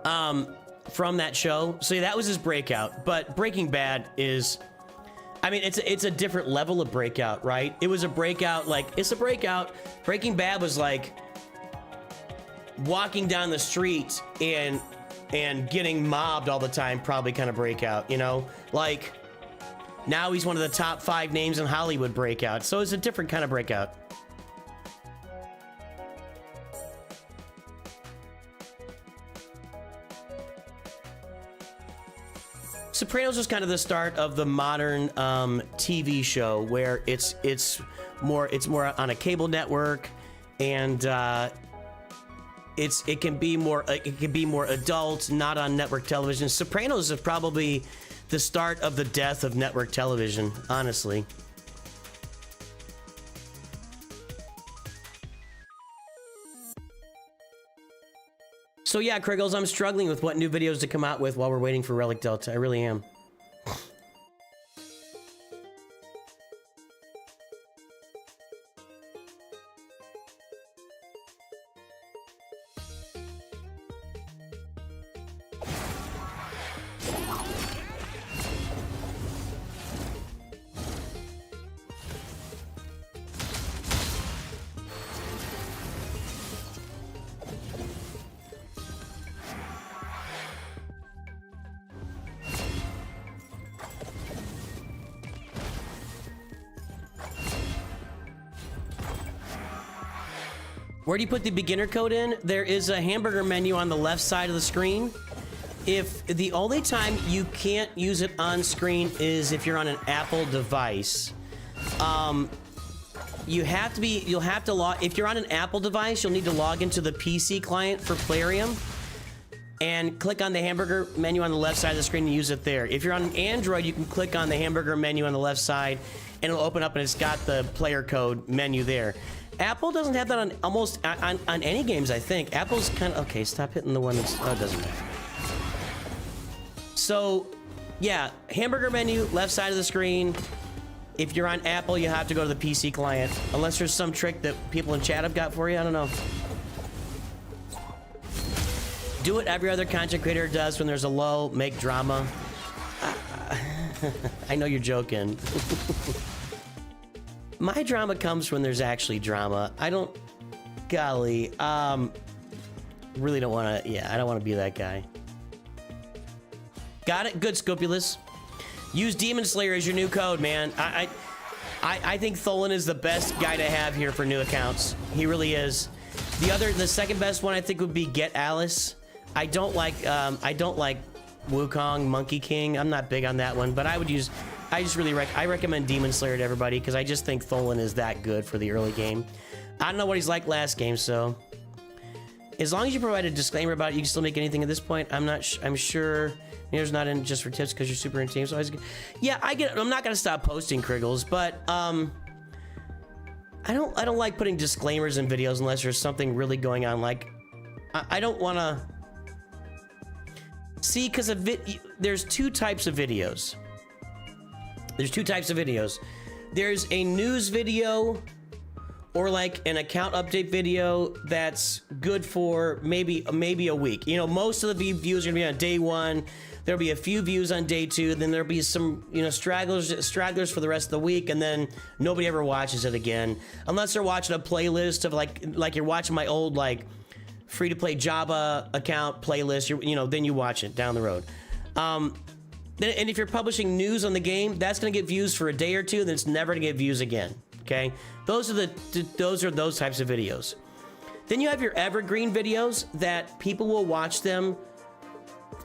A: from that show. So yeah, that was his breakout. But Breaking Bad is, I mean, it's a different level of breakout, right? It was a breakout, like, it's a breakout. Breaking Bad was like walking down the street and getting mobbed all the time, probably kind of breakout, you know? Like, now he's one of the top 5 names in Hollywood breakout. So it's a different kind of breakout. Sopranos is kind of the start of the modern TV show where it's more on a cable network, and it can be more adult, not on network television. Sopranos is probably the start of the death of network television, honestly. So yeah, Kriggles, I'm struggling with what new videos to come out with while we're waiting for Relic Delta. I really am. Where do you put the beginner code in? There is a hamburger menu on the left side of the screen. If the only time you can't use it on screen is if you're on an Apple device. You'll have to log, if you're on an Apple device, you'll need to log into the PC client for Plarium and click on the hamburger menu on the left side of the screen and use it there. If you're on an Android, you can click on the hamburger menu on the left side and it'll open up and it's got the player code menu there. Apple doesn't have that on almost on any games, I think. Apple's kind of, okay, stop hitting the one that's, oh, it doesn't matter. So, yeah, hamburger menu, left side of the screen. If you're on Apple, you have to go to the PC client. Unless there's some trick that people in chat have got for you, I don't know. Do what every other content creator does when there's a lull, make drama. I know you're joking. My drama comes when there's actually drama. I don't, golly, really don't want to, yeah, I don't want to be that guy. Got it? Good, Scopulus. Use Demon Slayer as your new code, man. I think Tholin is the best guy to have here for new accounts. He really is. The second best one I think would be GETALICE. I don't like Wukong, Monkey King. I'm not big on that one, but I would use, I recommend Demon Slayer to everybody because I just think Tholin is that good for the early game. I don't know what he's like last game, so as long as you provide a disclaimer about it, you can still make anything at this point. I'm sure Near's not in just for tips because you're super in team. So yeah, I get it. I'm not gonna stop posting Kriggles, but I don't like putting disclaimers in videos unless there's something really going on. Like I don't want to see, because there's 2 types of videos. There's 2 types of videos. There's a news video or like an account update video that's good for maybe a week. You know, most of the views are gonna be on day 1. There'll be a few views on day 2. Then there'll be some, you know, stragglers for the rest of the week, and then nobody ever watches it again, unless they're watching a playlist of like you're watching my old like free-to-play Java account playlist. You know, then you watch it down the road. And if you're publishing news on the game, that's going to get views for a day or two, and then it's never going to get views again. Okay, those are those types of videos. Then you have your evergreen videos that people will watch them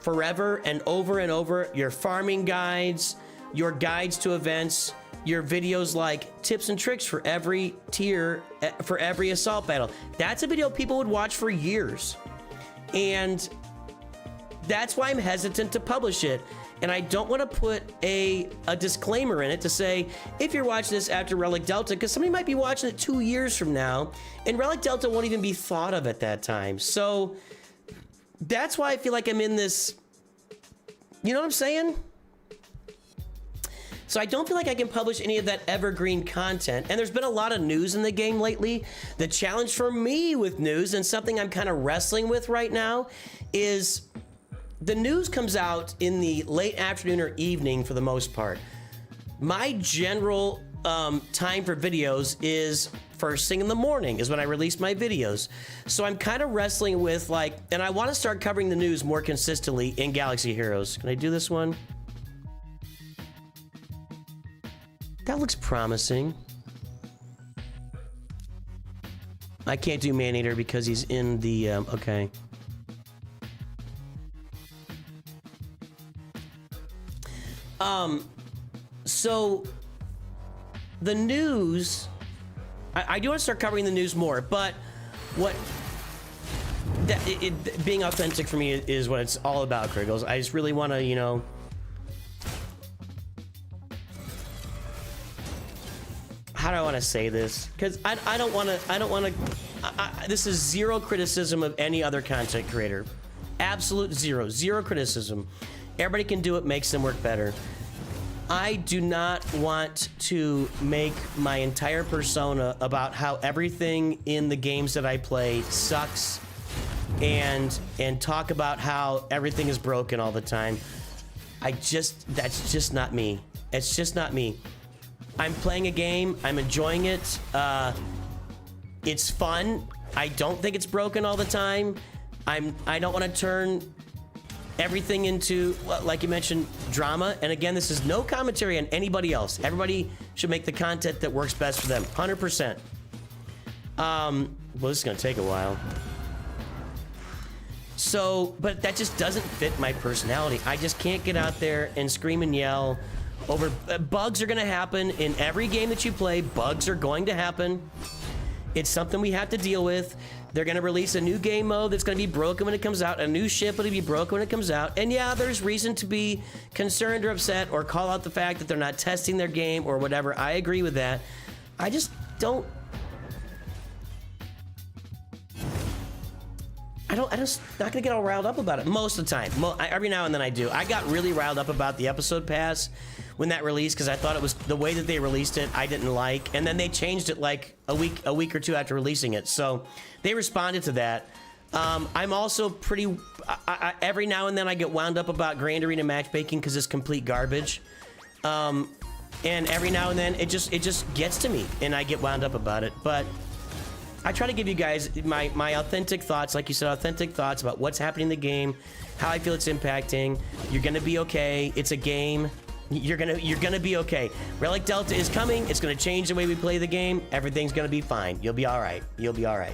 A: forever and over, your farming guides, your guides to events, your videos like tips and tricks for every tier, for every assault battle. That's a video people would watch for years. And that's why I'm hesitant to publish it. And I don't want to put a disclaimer in it to say, if you're watching this after Relic Delta, because somebody might be watching it 2 years from now, and Relic Delta won't even be thought of at that time. So that's why I feel like I'm in this, you know what I'm saying? So I don't feel like I can publish any of that evergreen content. And there's been a lot of news in the game lately. The challenge for me with news, and something I'm kind of wrestling with right now, is the news comes out in the late afternoon or evening for the most part. My general time for videos is first thing in the morning is when I release my videos. So I'm kind of wrestling with like, and I want to start covering the news more consistently in Galaxy Heroes. Can I do this one? That looks promising. I can't do Man-Eater because he's in the, okay. So the news, I do want to start covering the news more, but what being authentic for me is what it's all about, Kriggles. I just really want to, you know, how do I want to say this? Because I don't want to, this is zero criticism of any other content creator. Absolute zero criticism. Everybody can do it, makes them work better. I do not want to make my entire persona about how everything in the games that I play sucks and talk about how everything is broken all the time. That's just not me. It's just not me. I'm playing a game, I'm enjoying it. It's fun. I don't think it's broken all the time. I don't want to turn everything into, like you mentioned, drama. And again, this is no commentary on anybody else. Everybody should make the content that works best for them, 100%. Well, this is gonna take a while. So, but that just doesn't fit my personality. I just can't get out there and scream and yell over, bugs are gonna happen in every game that you play. Bugs are going to happen. It's something we have to deal with. They're gonna release a new game mode that's gonna be broken when it comes out, a new ship will be broken when it comes out, and yeah, there's reason to be concerned or upset or call out the fact that they're not testing their game or whatever. I agree with that. I just don't... I'm just not gonna get all riled up about it most of the time. Every now and then I do. I got really riled up about the episode pass when that released because I thought it was the way that they released it I didn't like, and then they changed it like a week or two after releasing it. So they responded to that. I'm also pretty. Every now and then I get wound up about Grand Arena matchmaking because it's complete garbage. And every now and then it just gets to me and I get wound up about it. But I try to give you guys my authentic thoughts, like you said, authentic thoughts about what's happening in the game, how I feel it's impacting. You're gonna be okay. It's a game. You're gonna be okay. Relic Delta is coming. It's gonna change the way we play the game. Everything's gonna be fine. You'll be all right. You'll be all right.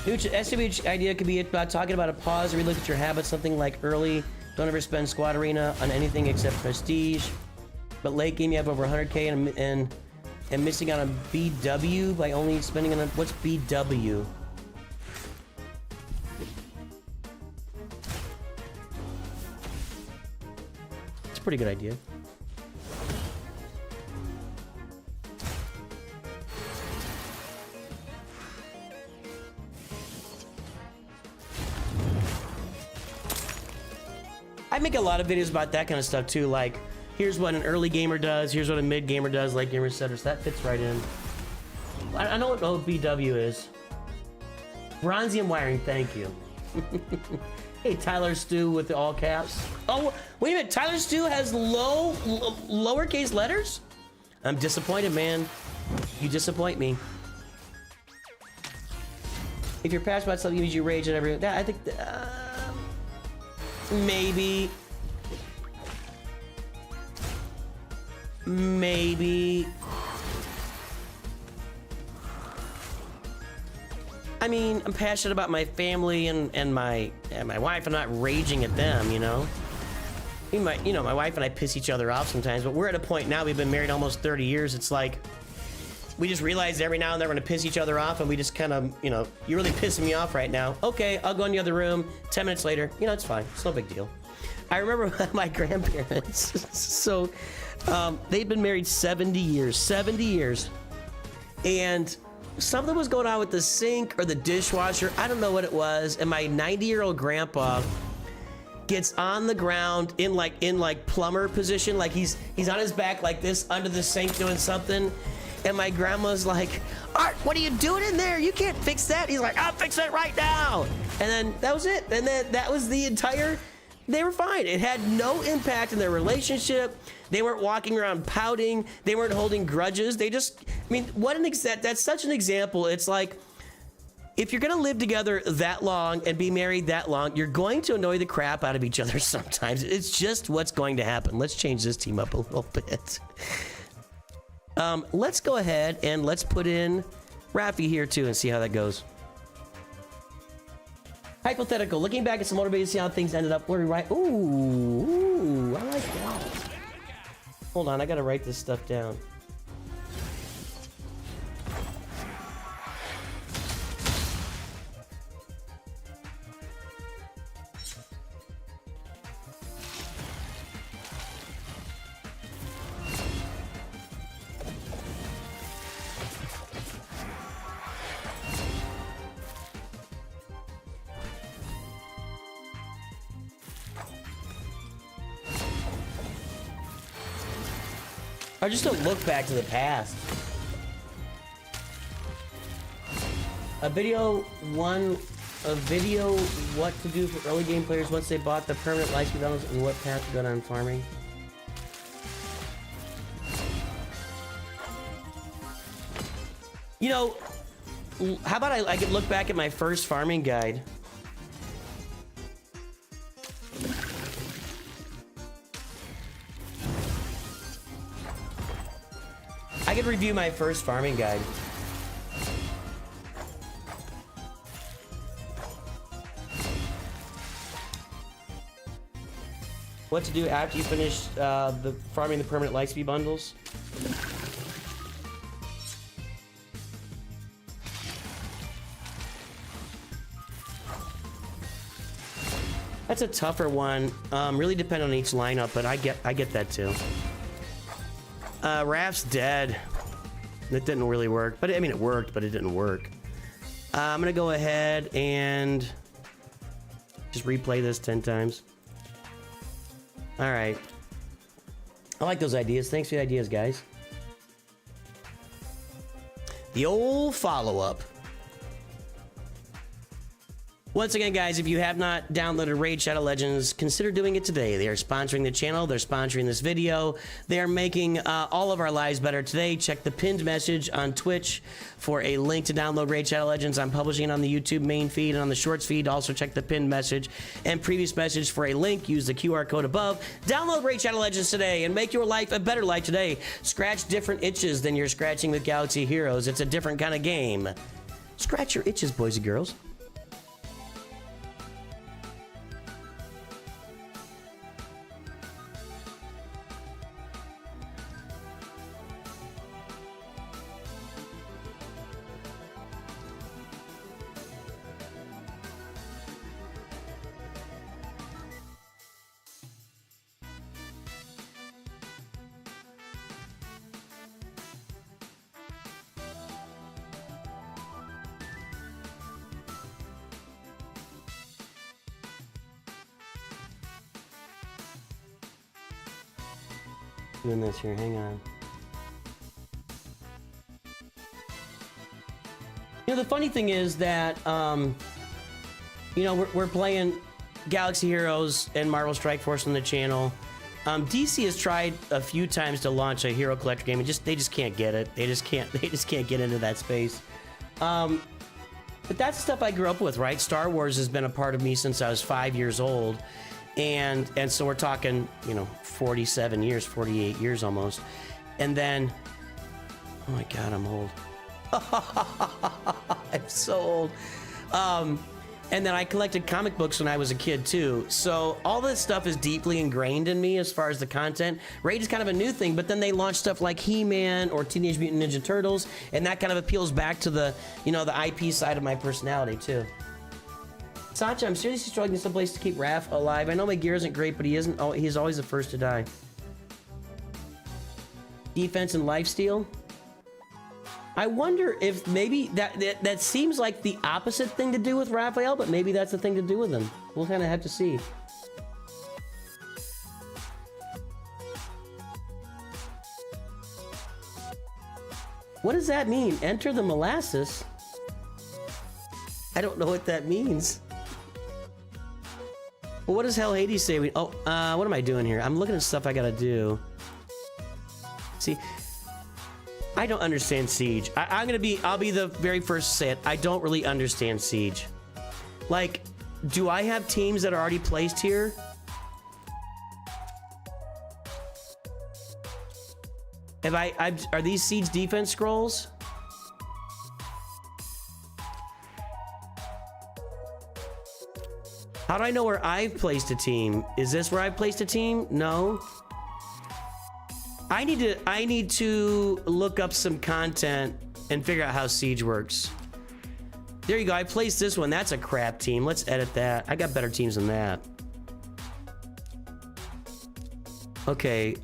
A: SWH idea could be about talking about a pause or relook at your habits, something like early. Don't ever spend Squad Arena on anything except prestige. But late game you have over 100k and missing out on BW by only spending on what's BW? It's a pretty good idea. I make a lot of videos about that kind of stuff too, like here's what an early gamer does, here's what a mid gamer does, late gamer setters. That fits right in. I know what BW is. Bronzium wiring, thank you. Hey, Tyler Stu with the all caps. Oh, wait a minute, Tyler Stu has lowercase letters? I'm disappointed, man. You disappoint me. If you're passionate about something, you rage and everything. I think maybe. I mean, I'm passionate about my family and my wife. I'm not raging at them, you know. My wife and I piss each other off sometimes, but we're at a point now. We've been married almost 30 years. It's like we just realize every now and then we're gonna piss each other off, and we just kind of, you know, you're really pissing me off right now. Okay, I'll go in the other room. 10 minutes later, you know, it's fine. It's no big deal. I remember my grandparents. So they'd been married 70 years, and something was going on with the sink or the dishwasher. I don't know what it was, and my 90-year-old grandpa gets on the ground in like plumber position, like he's on his back like this under the sink doing something, and my grandma's like, Art, what are you doing in there? You can't fix that. He's like, I'll fix it right now. And then that was it. And then that was the entire, they were fine. It had no impact in their relationship. They weren't walking around pouting. They weren't holding grudges. They just, I mean, that's such an example. It's like, if you're gonna live together that long and be married that long, you're going to annoy the crap out of each other sometimes. It's just what's going to happen. Let's change this team up a little bit. Let's go ahead and let's put in Rafi here too and see how that goes. Hypothetical, looking back at some motivated to see how things ended up. Where we right? Ooh, I like that. Hold on, I gotta write this stuff down. I just don't look back to the past. A video what to do for early game players once they bought the permanent license downloads and what path to go on farming. You know, how about I could look back at my first farming guide. I could review my first farming guide. What to do after you finish the farming the permanent lightspeed bundles? That's a tougher one. Really depend on each lineup, but I get that too. Raph's dead. That didn't really work, but I mean it worked, but it didn't work. I'm gonna go ahead and just replay this 10 times. All right. I like those ideas. Thanks for the ideas, guys. The old follow-up. Once again, guys, if you have not downloaded Raid Shadow Legends, consider doing it today. They are sponsoring the channel. They're sponsoring this video. They are making all of our lives better today. Check the pinned message on Twitch for a link to download Raid Shadow Legends. I'm publishing it on the YouTube main feed and on the Shorts feed. Also, check the pinned message and previous message for a link. Use the QR code above. Download Raid Shadow Legends today and make your life a better life today. Scratch different itches than you're scratching with Galaxy Heroes. It's a different kind of game. Scratch your itches, boys and girls. Doing this here, hang on. You know, the funny thing is that, you know, we're playing Galaxy Heroes and Marvel Strike Force on the channel. DC has tried a few times to launch a Hero Collector game, and they just can't get it. They just can't get into that space. But that's stuff I grew up with, right? Star Wars has been a part of me since I was 5 years old. And so we're talking, you know, 47 years, 48 years almost. And then, oh my God, I'm old. I'm so old. And then I collected comic books when I was a kid too. So all this stuff is deeply ingrained in me as far as the content. Raid is kind of a new thing, but then they launched stuff like He-Man or Teenage Mutant Ninja Turtles, and that kind of appeals back to the, you know, the IP side of my personality too. Sacha, I'm seriously struggling someplace to keep Raph alive. I know my gear isn't great, but he's always the first to die. Defense and lifesteal. I wonder if maybe that seems like the opposite thing to do with Raphael, but maybe that's the thing to do with him. We'll kind of have to see. What does that mean? Enter the molasses? I don't know what that means. Well, what does Hell Hades say? What am I doing here? I'm looking at stuff I gotta do. See, I don't understand Siege. I'll be the very first to say it. I don't really understand Siege. Like, do I have teams that are already placed here? Are these Siege defense scrolls? How do I know where I've placed a team? Is this where I've placed a team? No. I need to look up some content and figure out how Siege works. There you go. I placed this one. That's a crap team. Let's edit that. I got better teams than that. Okay.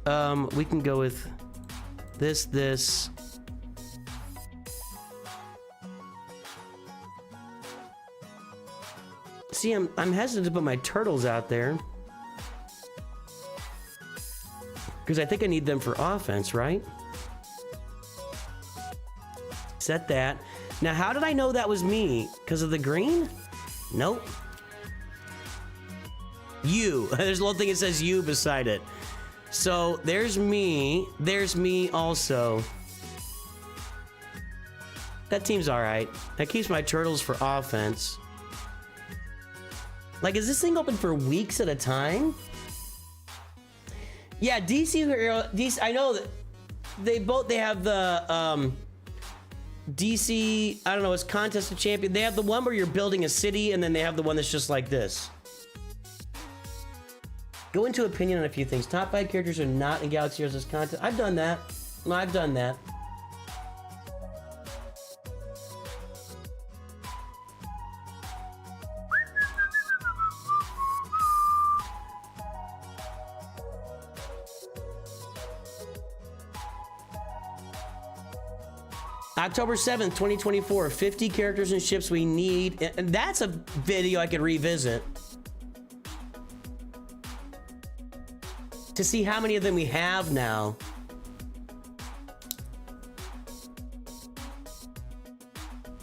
A: We can go with this. See, I'm hesitant to put my turtles out there. Because I think I need them for offense, right? Set that. Now, how did I know that was me? Because of the green? Nope. You. There's a little thing that says you beside it. So, there's me. There's me also. That team's alright. That keeps my turtles for offense. Like, is this thing open for weeks at a time? Yeah, DC, I know that they have the DC, I don't know, it's Contest of Champions. They have the one where you're building a city, and then they have the one that's just like this. Go into opinion on a few things. Top 5 characters are not in Galaxy Heroes Contest. I've done that. No, I've done that. October 7th, 2024, 50 characters and ships we need. And that's a video I could revisit to see how many of them we have now.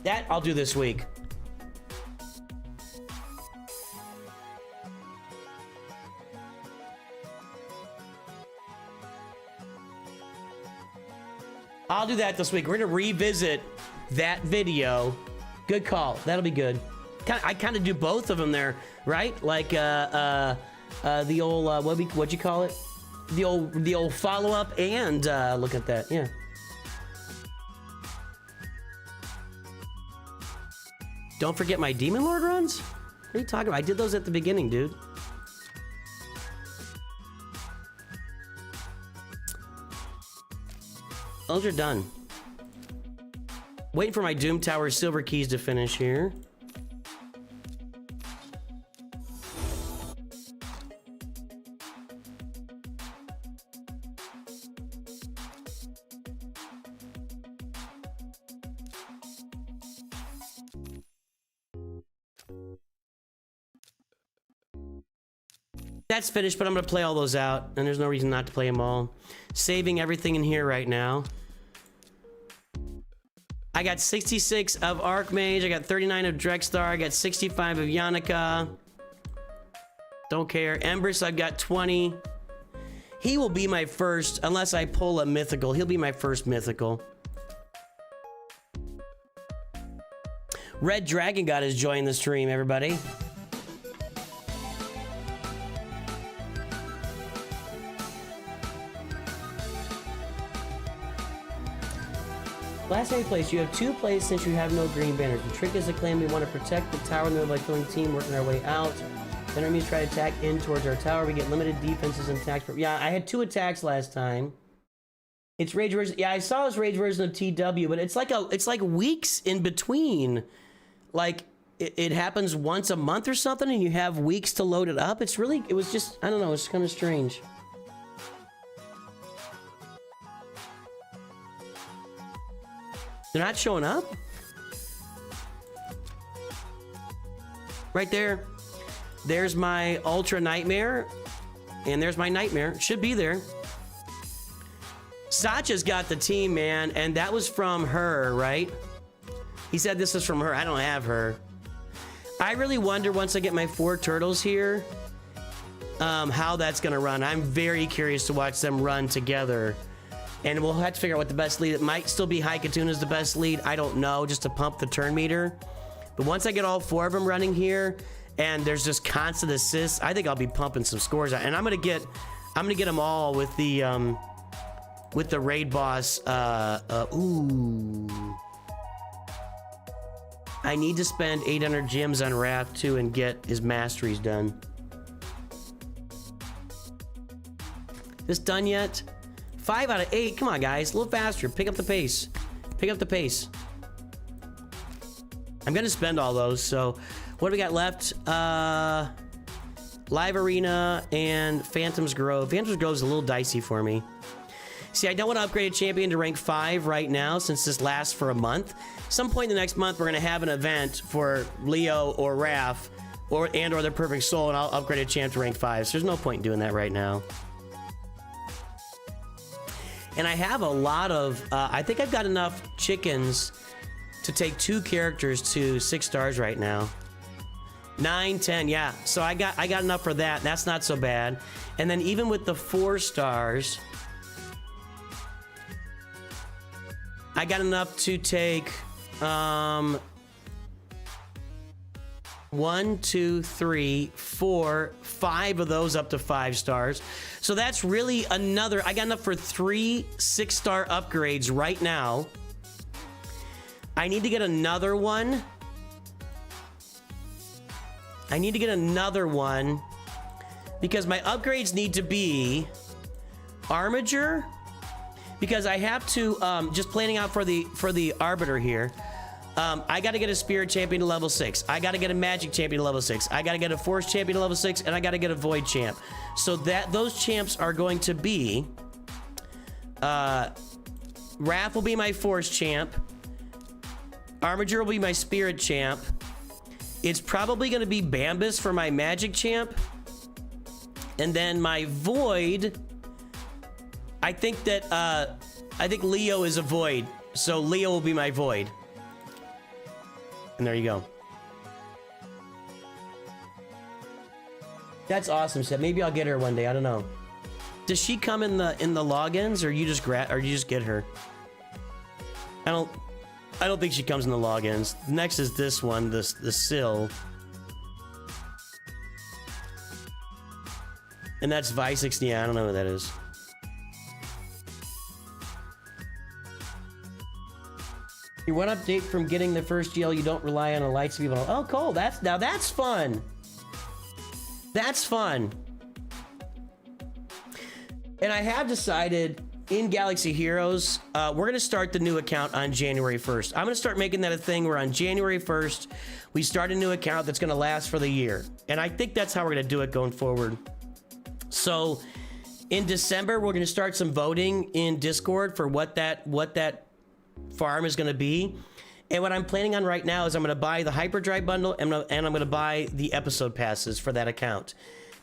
A: That I'll do this week. I'll do that this week. We're gonna revisit that video. Good call. That'll be good. I kind of do both of them there, right? Like the old what'd you call it? The old follow up and look at that. Yeah. Don't forget my Demon Lord runs. What are you talking about? I did those at the beginning, dude. Those are done. Waiting for my Doom Tower silver keys to finish here. That's finished, but I'm gonna play all those out, and there's no reason not to play them all. Saving everything in here right now. I got 66 of Archmage, I got 39 of Drexstar, I got 65 of Yannicka. Don't care. Empress, I've got 20. He will be my first, unless I pull a mythical. He'll be my first mythical. Red Dragon God has joined the stream, everybody. Last night place, you have 2 plays since you have no green banners. The trick is to claim we want to protect the tower in the middle by killing team, working our way out. Enemies try to attack in towards our tower. We get limited defenses and attacks. Yeah, I had 2 attacks last time. It's Rage version. Yeah, I saw his Rage version of TW, but it's like weeks in between. Like it happens once a month or something, and you have weeks to load it up. It was just, I don't know, it's kind of strange. They're not showing up? Right there. There's my Ultra Nightmare. And there's my Nightmare. Should be there. Sacha's got the team, man. And that was from her, right? He said this is from her. I don't have her. I really wonder once I get my 4 turtles here, how that's going to run. I'm very curious to watch them run together. And we'll have to figure out what the best lead. It might still be Haikatuna's the best lead. I don't know, just to pump the turn meter. But once I get all 4 of them running here, and there's just constant assists, I think I'll be pumping some scores out. And I'm gonna get them all with the raid boss. Ooh. I need to spend 800 gems on Raph too and get his masteries done. This done yet? 5 out of 8. Come on, guys. A little faster. Pick up the pace. Pick up the pace. I'm going to spend all those. So, what do we got left? Live Arena and Phantom's Grove. Phantom's Grove is a little dicey for me. See, I don't want to upgrade a champion to rank 5 right now since this lasts for a month. Some point in the next month, we're going to have an event for Leo or Raph or the Perfect Soul, and I'll upgrade a champ to rank 5. So, there's no point in doing that right now. And I have a lot of, I think I've got enough chickens to take 2 characters to 6 stars right now. 9, 10, yeah. So I got enough for that. That's not so bad. And then even with the 4 stars, I got enough to take 1, 2, 3, 4, 5 of those up to 5 stars. So that's really another, I got enough for 3 6-star upgrades right now. I need to get another one. I need to get another one because my upgrades need to be Armiger, because I have to, just planning out for the Arbiter here. I got to get a Spirit Champion to level 6. I got to get a Magic Champion to level 6. I got to get a Force Champion to level 6, and I got to get a Void Champ. So those champs are going to be, Raph will be my Force Champ. Armiger will be my Spirit Champ. It's probably going to be Bambus for my Magic Champ. And then my Void, I think Leo is a Void. So Leo will be my Void. And there you go. That's awesome, Seth. Maybe I'll get her one day. I don't know. Does she come in the logins, or you just get her? I don't think she comes in the logins. Next is this one, the Sill. And that's Visix. Yeah, I don't know who that is. Your one update from getting the first GL, you don't rely on a light speed. Oh, cool. That's fun. That's fun. And I have decided in Galaxy Heroes, we're going to start the new account on January 1st. I'm going to start making that a thing where on January 1st, we start a new account that's going to last for the year. And I think that's how we're going to do it going forward. So in December, we're going to start some voting in Discord for what that farm is going to be. And what I'm planning on right now is I'm going to buy the Hyperdrive bundle and I'm going to buy the episode passes for that account.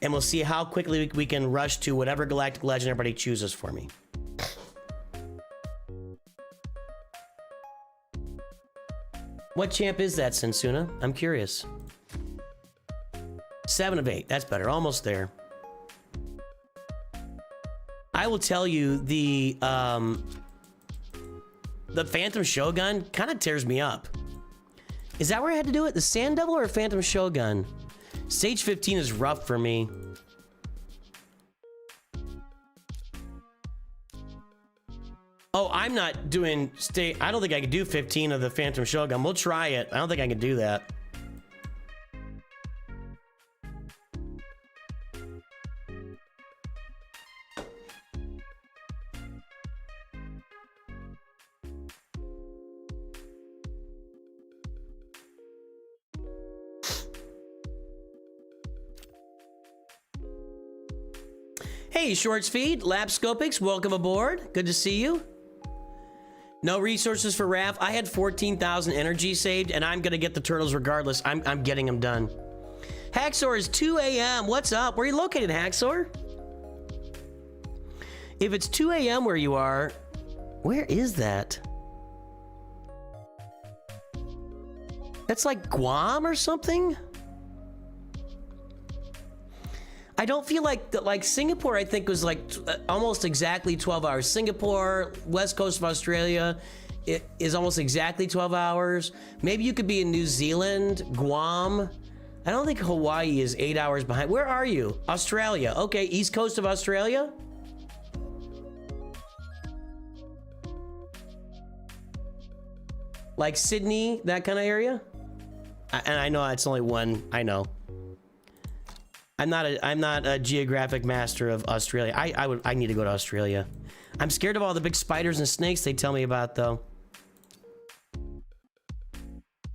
A: And we'll see how quickly we can rush to whatever Galactic Legend everybody chooses for me. What champ is that, Sensuna? I'm curious. 7 of 8. That's better. Almost there. I will tell you, the Phantom Shogun kind of tears me up. Is that where I had to do it? The Sand Devil or Phantom Shogun? Stage 15 is rough for me. Oh, I'm not doing I don't think I could do 15 of the Phantom Shogun. We'll try it. I don't think I can do that. Hey, Shorts Feed, Lapscopics, welcome aboard. Good to see you. No resources for Raph. I had 14,000 energy saved, and I'm gonna get the turtles regardless. I'm getting them done. Haxor is 2 a.m. What's up? Where are you located, Haxor? If it's 2 a.m. where you are, where is that? That's like Guam or something? I don't feel like Singapore, I think, was like almost exactly 12 hours. Singapore, west coast of Australia, it is almost exactly 12 hours. Maybe you could be in New Zealand, Guam. I don't think Hawaii is 8 hours behind. Where are you? Australia. Okay, east coast of Australia? Like Sydney, that kind of area? And I know it's only one, I know. I'm not a geographic master of Australia. I need to go to Australia. I'm scared of all the big spiders and snakes they tell me about, though.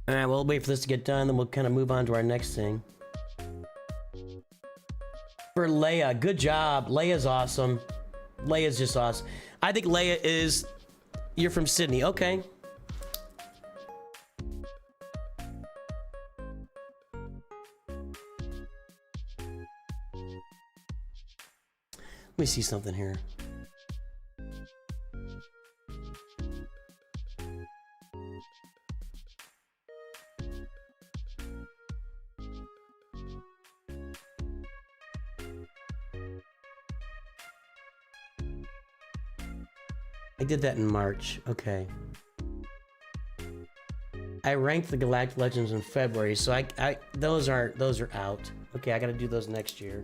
A: All right, we'll wait for this to get done, then we'll kind of move on to our next thing. For Leia, good job. Leia's awesome. Leia's just awesome. I think Leia is... You're from Sydney, okay. Let me see something here. I did that in March. Okay. I ranked the Galactic Legends in February, so those are out. Okay, I got to do those next year.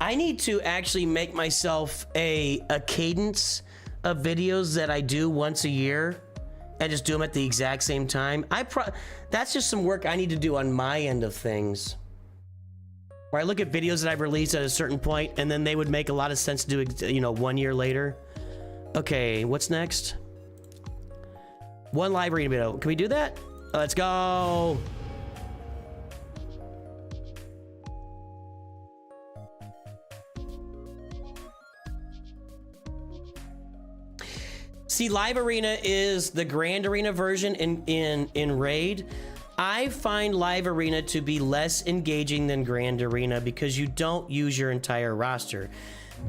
A: I need to actually make myself a cadence of videos that I do once a year and just do them at the exact same time. That's just some work I need to do on my end of things. Where I look at videos that I've released at a certain point and then they would make a lot of sense to do, you know, 1 year later. Okay, what's next? One live arena video. Can we do that? Let's go. See, Live Arena is the Grand Arena version in Raid. I find Live Arena to be less engaging than Grand Arena because you don't use your entire roster.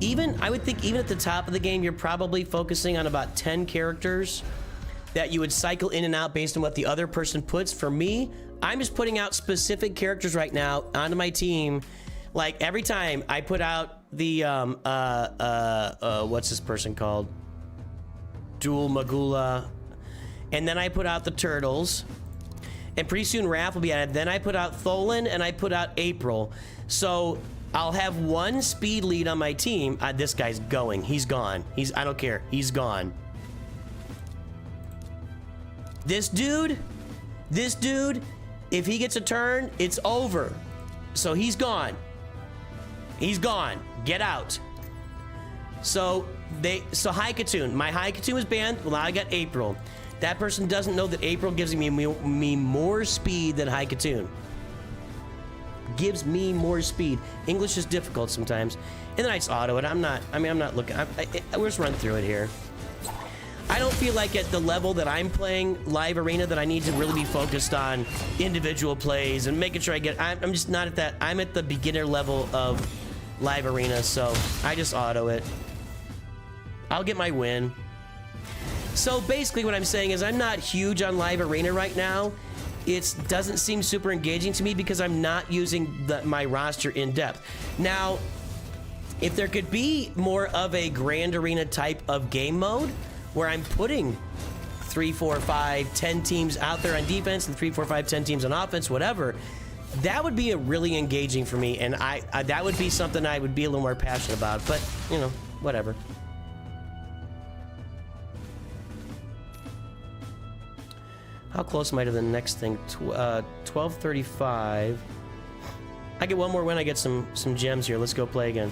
A: I would think even at the top of the game, you're probably focusing on about 10 characters that you would cycle in and out based on what the other person puts. For me, I'm just putting out specific characters right now onto my team. Like every time I put out the, what's this person called? Dual Magula, and then I put out the turtles, and pretty soon Raph will be added. Then I put out Tholin, and I put out April. So I'll have one speed lead on my team. This guy's going. He's gone. I don't care. He's gone. This dude, if he gets a turn, it's over. So he's gone. He's gone. Get out. So Haikatoon, my Haikatoon was banned. Well, now I got April. That person doesn't know that April gives me more speed than Haikatoon. Gives me more speed. English is difficult sometimes. And then I just auto it. I'm not looking. We'll just run through it here. I don't feel like at the level that I'm playing Live Arena that I need to really be focused on individual plays and making sure I'm just not at that. I'm at the beginner level of Live Arena, so I just auto it. I'll get my win. So basically what I'm saying is I'm not huge on Live Arena right now. It doesn't seem super engaging to me because I'm not using my roster in depth. Now, if there could be more of a Grand Arena type of game mode where I'm putting 3, 4, 5, 10 teams out there on defense and 3, 4, 5, 10 teams on offense, whatever, that would be a really engaging for me, and I that would be something I would be a little more passionate about, but, you know, whatever. How close am I to the next thing? 1235. I get one more win, I get some gems here. Let's go play again.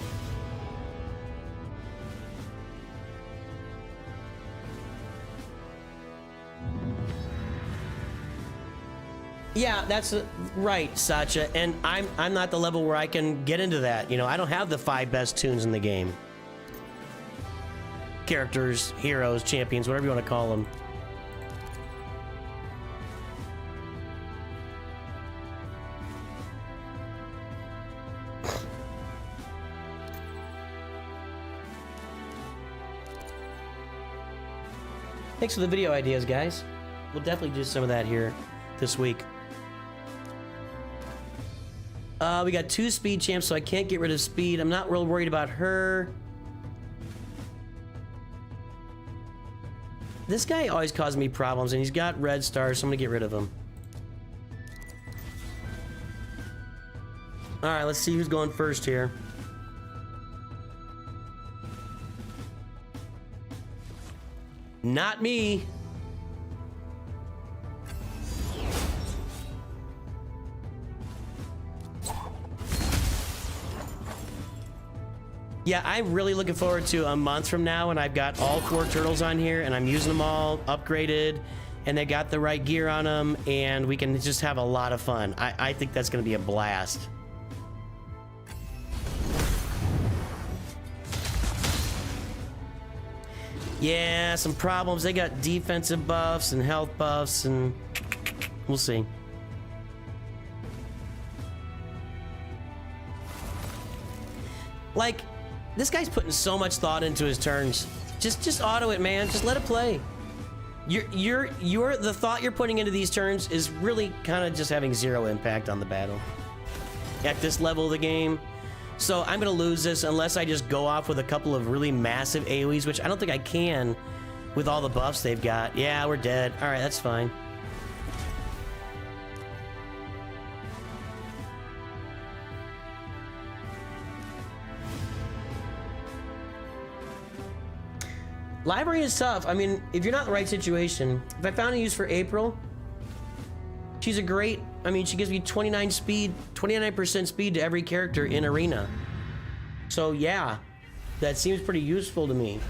A: Yeah, that's right, Sacha. And I'm not the level where I can get into that. You know, I don't have the 5 best tunes in the game. Characters, heroes, champions, whatever you want to call them. Thanks for the video ideas, guys. We'll definitely do some of that here this week. We got 2 speed champs, so I can't get rid of speed. I'm not real worried about her. This guy always causes me problems, and he's got red stars, so I'm gonna get rid of him. All right, let's see who's going first here. Not me. Yeah, I'm really looking forward to a month from now when I've got all 4 turtles on here and I'm using them all upgraded and they got the right gear on them and we can just have a lot of fun. I think that's going to be a blast. Yeah, some problems. They got defensive buffs and health buffs and we'll see. Like, this guy's putting so much thought into his turns. Just auto it, man. Just let it play. The thought you're putting into these turns is really kind of just having 0 impact on the battle at this level of the game. So I'm gonna lose this unless I just go off with a couple of really massive AoEs, which I don't think I can with all the buffs they've got. Yeah, we're dead. All right, that's fine. Library is tough. I mean, if you're not in the right situation, if I found a use for April, she's a great, I mean, she gives me 29 speed, 29% speed to every character in Arena. So yeah, that seems pretty useful to me.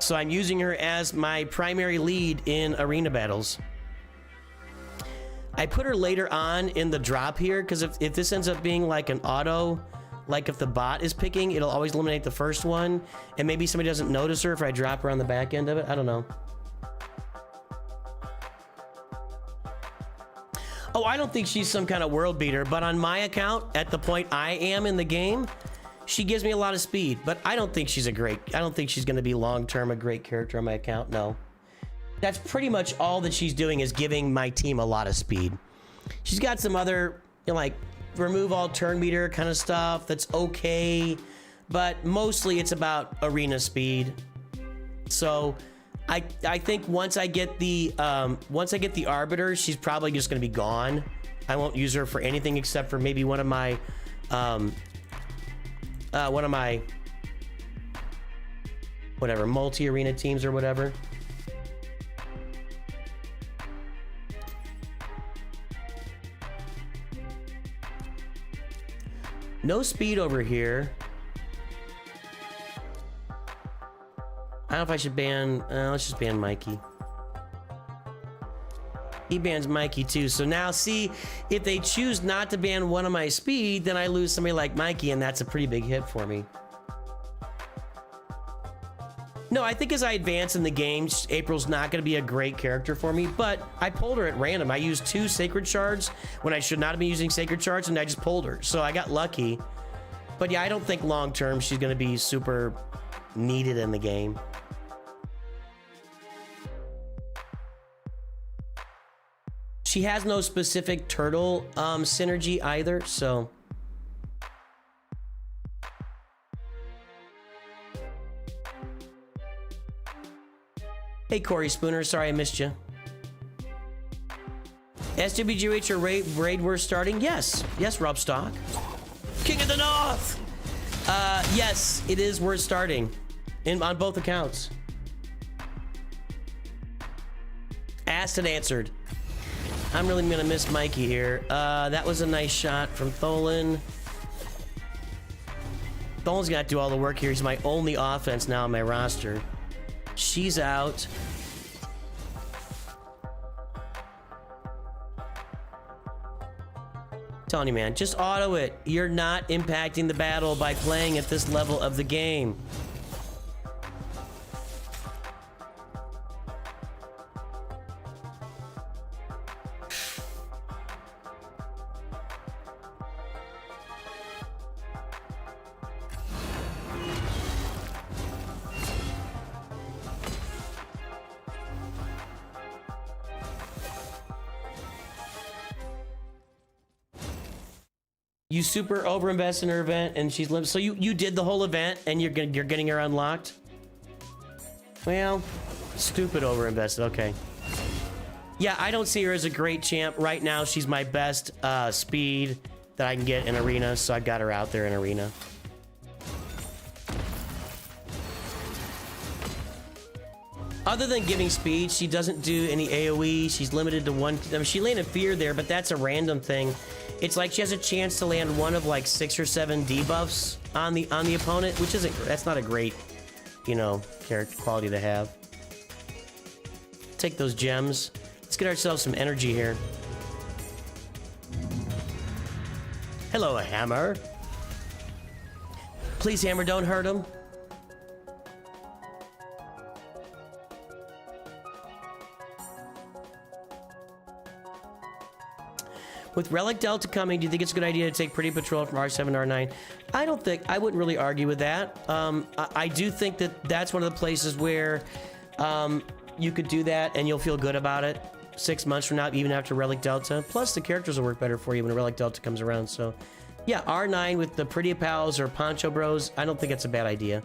A: So I'm using her as my primary lead in Arena battles. I put her later on in the drop here, because if this ends up being like an auto, like if the bot is picking, it'll always eliminate the first one, and maybe somebody doesn't notice her if I drop her on the back end of it. I don't know. Oh, I don't think she's some kind of world beater, but on my account, at the point I am in the game, she gives me a lot of speed, but I don't think she's I don't think she's gonna be long-term a great character on my account, no. That's pretty much all that she's doing is giving my team a lot of speed. She's got some other, you know, like, remove all turn meter kind of stuff that's okay, but mostly it's about arena speed. So I think once I get the arbiter, she's probably just gonna be gone. I won't use her for anything except for maybe one of my whatever multi-arena teams or whatever. No speed over here. I don't know if I should ban... let's just ban Mikey. He bans Mikey too. So now, see, if they choose not to ban one of my speed, then I lose somebody like Mikey, and that's a pretty big hit for me. No, I think as I advance in the game, April's not going to be a great character for me, but I pulled her at random. I used 2 sacred shards when I should not have been using sacred shards, and I just pulled her. So I got lucky. But yeah, I don't think long term she's going to be super needed in the game. She has no specific turtle synergy either, so... Hey, Corey Spooner. Sorry I missed you. SWGH or raid we're starting? Yes. Yes, Rob Stock. King of the North! Yes, it is worth starting. On both accounts. Asked and answered. I'm really gonna miss Mikey here. That was a nice shot from Tholin. Tholin's got to do all the work here. He's my only offense now on my roster. She's out. Telling you, man, just auto it. You're not impacting the battle by playing at this level of the game. You super overinvest in her event, and she's limited. So you did the whole event, and you're getting her unlocked. Well, stupid overinvested. Okay. Yeah, I don't see her as a great champ right now. She's my best speed that I can get in arena, so I've got her out there in arena. Other than giving speed, she doesn't do any AoE. She's limited to one. I mean, she landed fear there, but that's a random thing. It's like she has a chance to land one of like 6 or 7 debuffs on the opponent, which isn't. That's not a great, you know, character quality to have. Take those gems. Let's get ourselves some energy here. Hello, Hammer. Please, Hammer, don't hurt him. With Relic Delta coming, do you think it's a good idea to take Pretty Patrol from R7 to R9? I wouldn't really argue with that. I do think that that's one of the places where you could do that and you'll feel good about it 6 months from now, even after Relic Delta. Plus, the characters will work better for you when Relic Delta comes around. So, yeah, R9 with the Pretty Pals or Poncho Bros, I don't think it's a bad idea.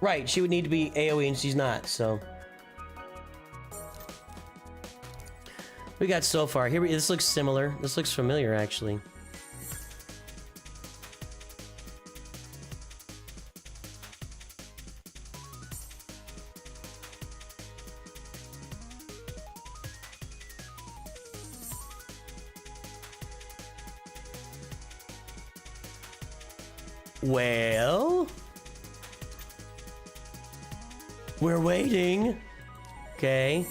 A: Right, she would need to be AoE and she's not, so. We got so far. Here, this looks similar. This looks familiar, actually. Well, we're waiting. Okay.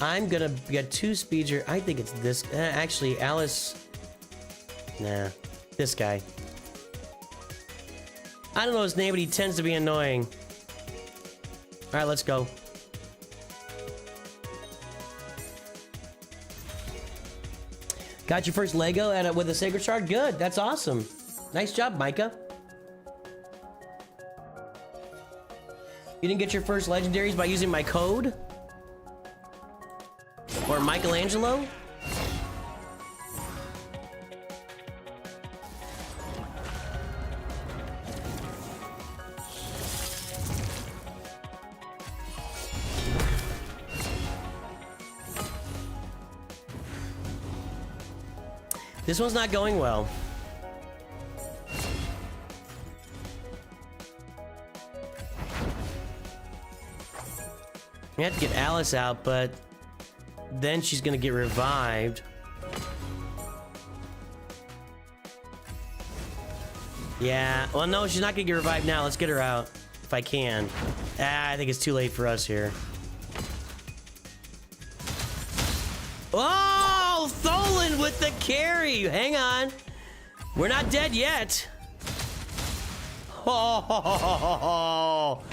A: I'm gonna get 2 speeds here. I think it's this. Actually, Alice. Nah, this guy. I don't know his name, but he tends to be annoying. All right, let's go. Got your first Lego with a Sacred Shard? Good, that's awesome. Nice job, Micah. You didn't get your first legendaries by using my code? Or Michelangelo? This one's not going well. We have to get Alice out, but then she's gonna get revived. Yeah, well, no, she's not gonna get revived now. Let's get her out if I can. I think it's too late for us here. Oh, Tholin with the carry. Hang on. We're not dead yet. Oh,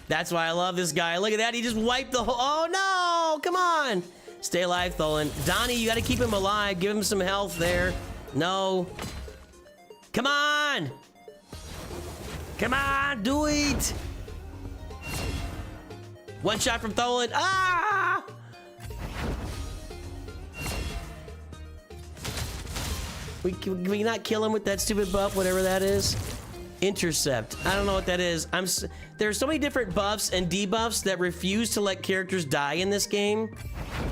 A: that's why I love this guy. Look at that. He just wiped the whole... Oh, no. Come on. Stay alive, Tholin. Donnie, you got to keep him alive. Give him some health there. No. Come on. Come on. Do it. One shot from Tholin. Ah! Can we not kill him with that stupid buff, whatever that is? Intercept. I don't know what that is. There's so many different buffs and debuffs that refuse to let characters die in this game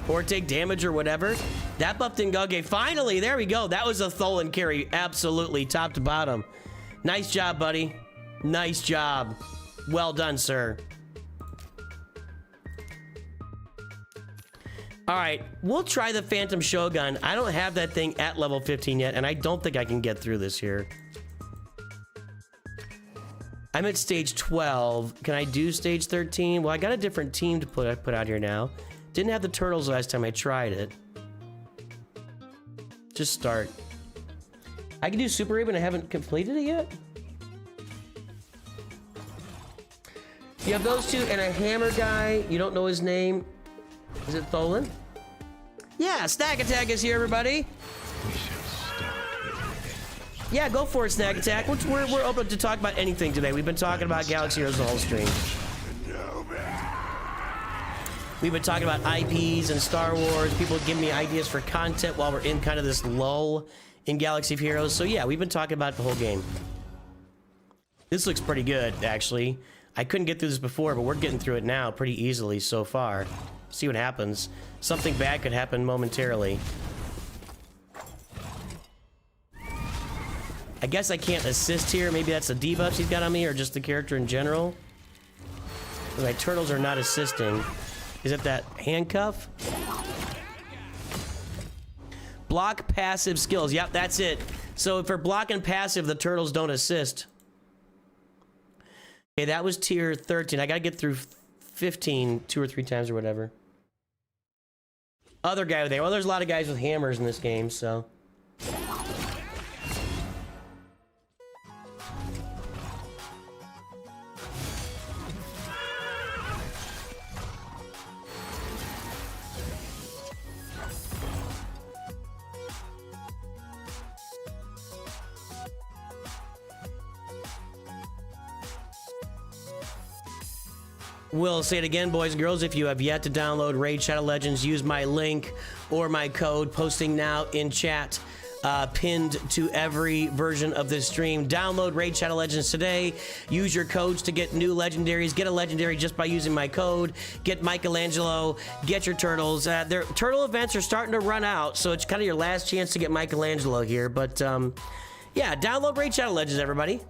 A: or take damage or whatever. That buff didn't go. Okay, finally, there we go. That was a Tholin carry, absolutely, top to bottom. Nice job, buddy. Nice job. Well done, sir. All right, we'll try the Phantom Shogun. I don't have that thing at level 15 yet, and I don't think I can get through this here. I'm at stage 12. Can I do stage 13? Well, I got a different team to put out here now. Didn't have the turtles last time I tried it. Just start. I can do Super Raven. I haven't completed it yet. You have those two and a hammer guy. You don't know his name. Is it Tholin? Yeah, Snack Attack is here, everybody. Yeah, go for it, Snack Attack. We're open to talk about anything today. We've been talking about Galaxy Heroes the whole stream. We've been talking about IPs and Star Wars. People give me ideas for content while we're in kind of this lull in Galaxy of Heroes. So yeah, we've been talking about the whole game. This looks pretty good, actually. I couldn't get through this before, but we're getting through it now pretty easily so far. See what happens. Something bad could happen momentarily. I guess I can't assist here. Maybe that's the debuffs he's got on me or just the character in general. My turtles are not assisting. Is it that handcuff? Block passive skills. Yep, that's it. So if we're blocking passive, the turtles don't assist. Okay, that was tier 13. I gotta get through 15 2 or 3 times or whatever. Other guy there. Well, there's a lot of guys with hammers in this game, so. We'll say it again, boys and girls. If you have yet to download Raid Shadow Legends, use my link or my code posting now in chat, pinned to every version of this stream. Download Raid Shadow Legends today. Use your codes to get new legendaries. Get a legendary just by using my code. Get Michelangelo. Get your turtles. Their turtle events are starting to run out, so it's kind of your last chance to get Michelangelo here. But yeah, download Raid Shadow Legends, everybody.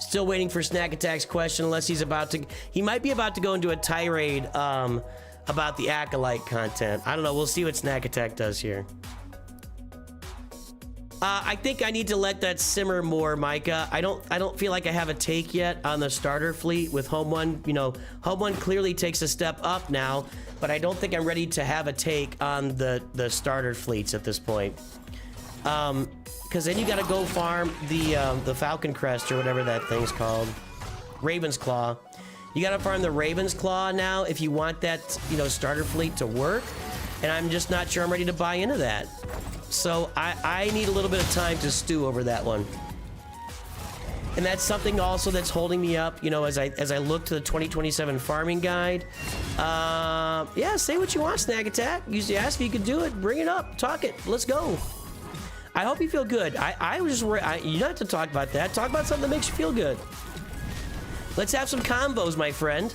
A: Still waiting for Snack Attack's question, unless he's about to. He might be about to go into a tirade about the Acolyte content. I don't know. We'll see what Snack Attack does here. I think I need to let that simmer more, Micah. I don't feel like I have a take yet on the starter fleet with Home One. You know, Home One clearly takes a step up now, but I don't think I'm ready to have a take on the starter fleets at this point. Because then you gotta go farm the Falcon Crest or whatever that thing's called, Raven's Claw. You gotta farm the Raven's Claw now if you want that, you know, starter fleet to work. And I'm just not sure I'm ready to buy into that. So I need a little bit of time to stew over that one. And that's something also that's holding me up, you know, as I look to the 2027 farming guide. Yeah, say what you want, Snack Attack. You ask if you could do it, bring it up, talk it, let's go. I hope you feel good. You don't have to talk about that. Talk about something that makes you feel good. Let's have some combos, my friend.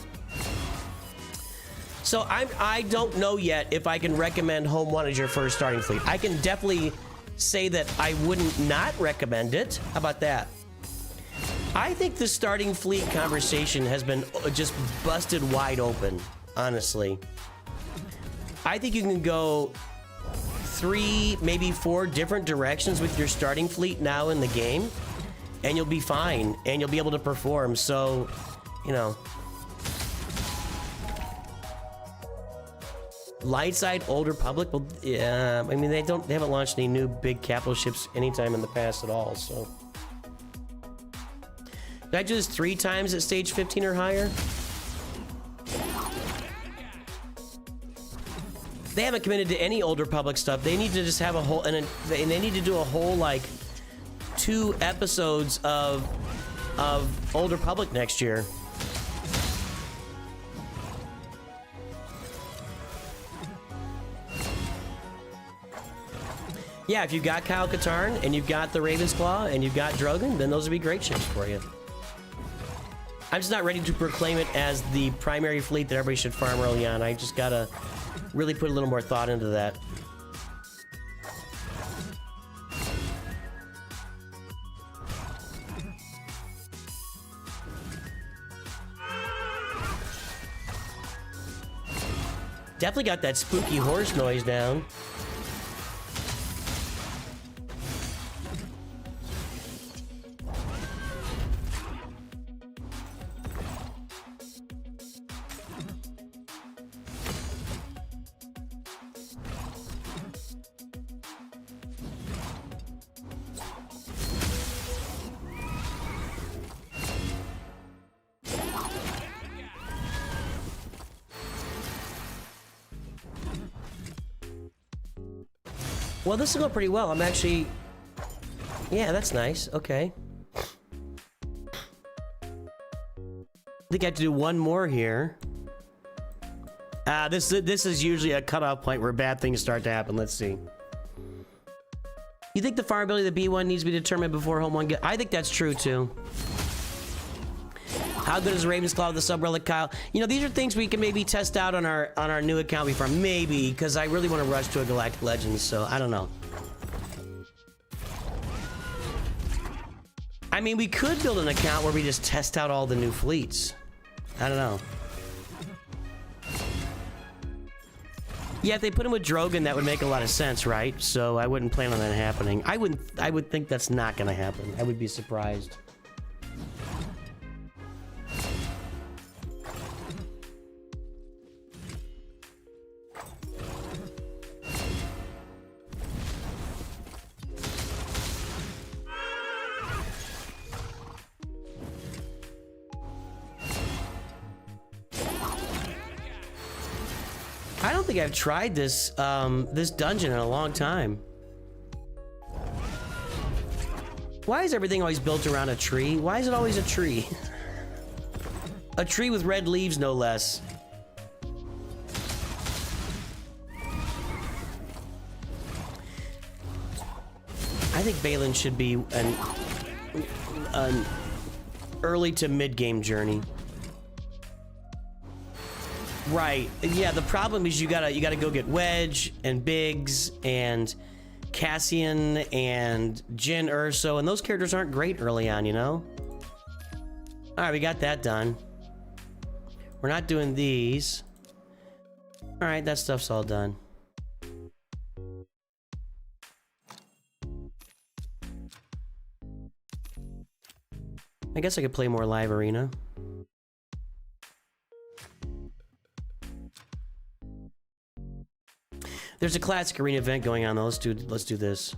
A: So I don't know yet if I can recommend Home One as your first starting fleet. I can definitely say that I wouldn't not recommend it. How about that? I think the starting fleet conversation has been just busted wide open, honestly. I think you can go 3, maybe 4 different directions with your starting fleet now in the game, and you'll be fine, and you'll be able to perform. So, you know, light side, Old Republic. Well, yeah, I mean they haven't launched any new big capital ships anytime in the past at all. So, did I do this 3 times at stage 15 or higher? They haven't committed to any Old Republic stuff. They need to just have a whole, and they need to do a whole like 2 episodes of Old Republic next year. Yeah, if you've got Kyle Katarn and you've got the Raven's Claw and you've got Drogon, then those would be great ships for you. I'm just not ready to proclaim it as the primary fleet that everybody should farm early on. I just gotta really put a little more thought into that. Definitely got that spooky horse noise down. Well, this will go pretty well. I'm actually... Yeah, that's nice. Okay. I think I have to do one more here. This is usually a cutoff point where bad things start to happen. Let's see. You think the farm ability of the B1 needs to be determined before home one I think that's true, too. How good is Raven's Claw with the Sub-Relic, Kyle? You know, these are things we can maybe test out on our new account before. Maybe, because I really want to rush to a Galactic Legends, so I don't know. I mean, we could build an account where we just test out all the new fleets. I don't know. Yeah, if they put him with Drogon, that would make a lot of sense, right? So I wouldn't plan on that happening. I would think that's not going to happen. I would be surprised. I don't think I've tried this this dungeon in a long time. Why is everything always built around a tree? Why is it always a tree? A tree with red leaves, no less. I think Balin should be an early to mid-game journey. Right. Yeah, the problem is you gotta go get Wedge and Biggs and Cassian and Jin Urso, and those characters aren't great early on, you know? Alright, we got that done. We're not doing these. Alright, that stuff's all done. I guess I could play more live arena. There's a classic arena event going on though. Let's do this.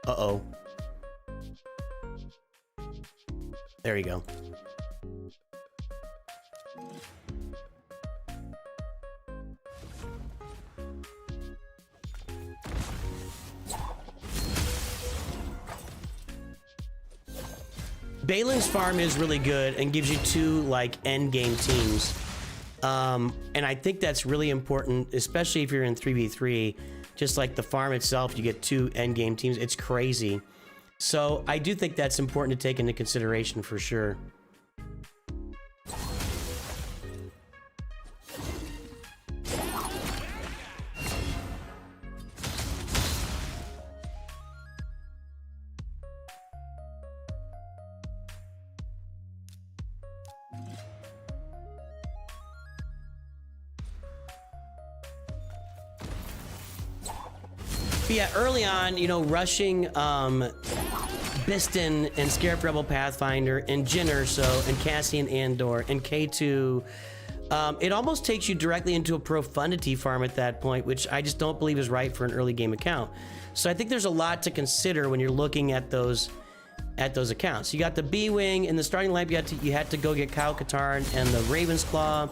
A: Uh-oh. There you go. Balin's farm is really good and gives you two like end game teams. And I think that's really important, especially if you're in 3v3. Just like the farm itself, you get two endgame teams. It's crazy. So I do think that's important to take into consideration for sure. But yeah, early on, you know, rushing Biston and Scarab Rebel Pathfinder and Jin Urso and Cassian Andor and K2, it almost takes you directly into a Profundity farm at that point, which I just don't believe is right for an early game account. So I think there's a lot to consider when you're looking at those accounts. You got the B-Wing in the starting lineup. You had to go get Kyle Katarn and the Raven's Claw.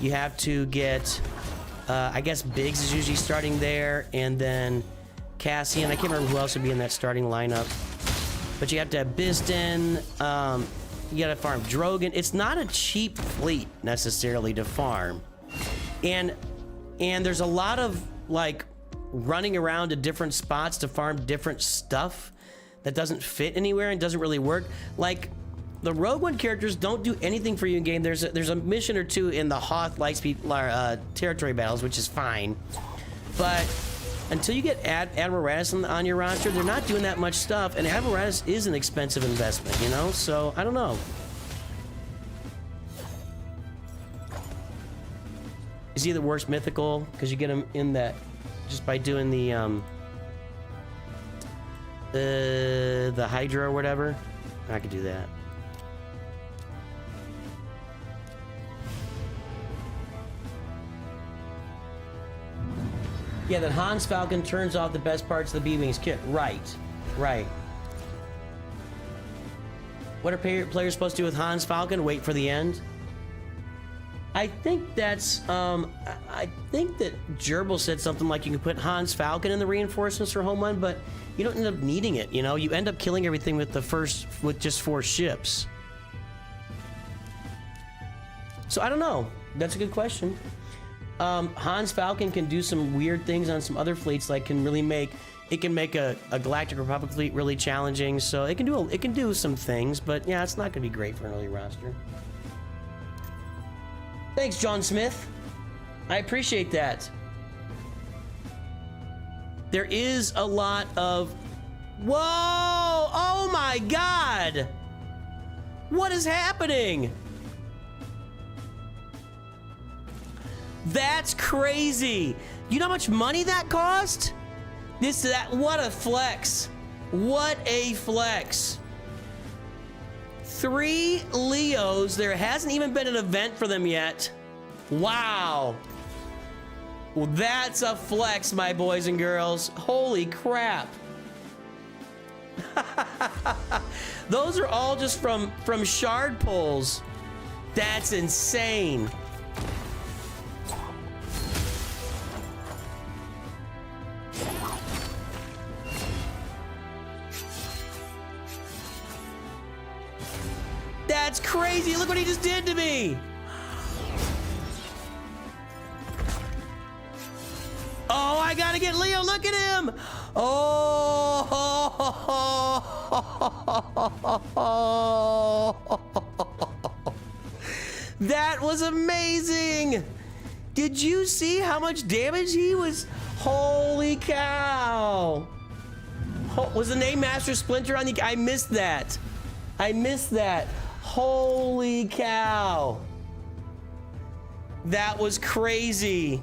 A: You have to get, I guess Biggs is usually starting there, and then Cassian. I can't remember who else would be in that starting lineup. But you have to have Biston. You gotta farm Drogon. It's not a cheap fleet necessarily to farm. And there's a lot of like running around to different spots to farm different stuff that doesn't fit anywhere and doesn't really work. Like, the Rogue One characters don't do anything for you in game. There's a mission or two in the Hoth Lightspeed territory battles, which is fine. But until you get Admiral Raddus on your roster, they're not doing that much stuff, and Admiral Raddus is an expensive investment, you know? So, I don't know. Is he the worst mythical? Because you get him in that just by doing the Hydra or whatever. I could do that. Yeah, that Hans Falcon turns off the best parts of the B-Wings kit. Right, right. What are players supposed to do with Hans Falcon? Wait for the end? I think that's, I think that Gerbil said something like you can put Hans Falcon in the reinforcements for Home Run, but you don't end up needing it, you know? You end up killing everything with with just 4 ships. So I don't know. That's a good question. Hans Falcon can do some weird things on some other fleets, like can make a Galactic Republic fleet really challenging. So it can do some things, but yeah, it's not gonna be great for an early roster. Thanks, John Smith. I appreciate that. There is a lot of... Whoa! Oh my God! What is happening? That's crazy. You know how much money that cost? What a flex. What a flex. 3 Leos. There hasn't even been an event for them yet. Wow. Well, that's a flex, my boys and girls. Holy crap. Those are all just from shard pulls. That's insane. That's crazy. Look what he just did to me. Oh, I gotta get Leo. Look at him. Oh. That was amazing. Did you see how much damage he was? Holy cow. Was the name Master Splinter on the... I missed that. I missed that. Holy cow. That was crazy.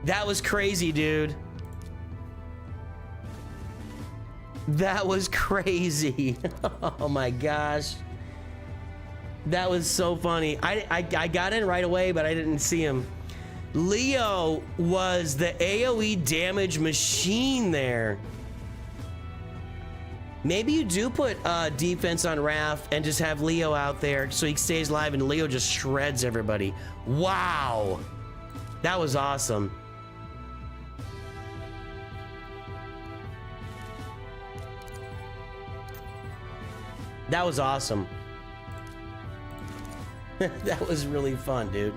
A: That was crazy, dude. That was crazy. Oh my gosh. That was so funny. I got in right away, but I didn't see him. Leo was the AoE damage machine there. Maybe you do put defense on Raph and just have Leo out there so he stays alive and Leo just shreds everybody. Wow. That was awesome. That was awesome. That was really fun, dude.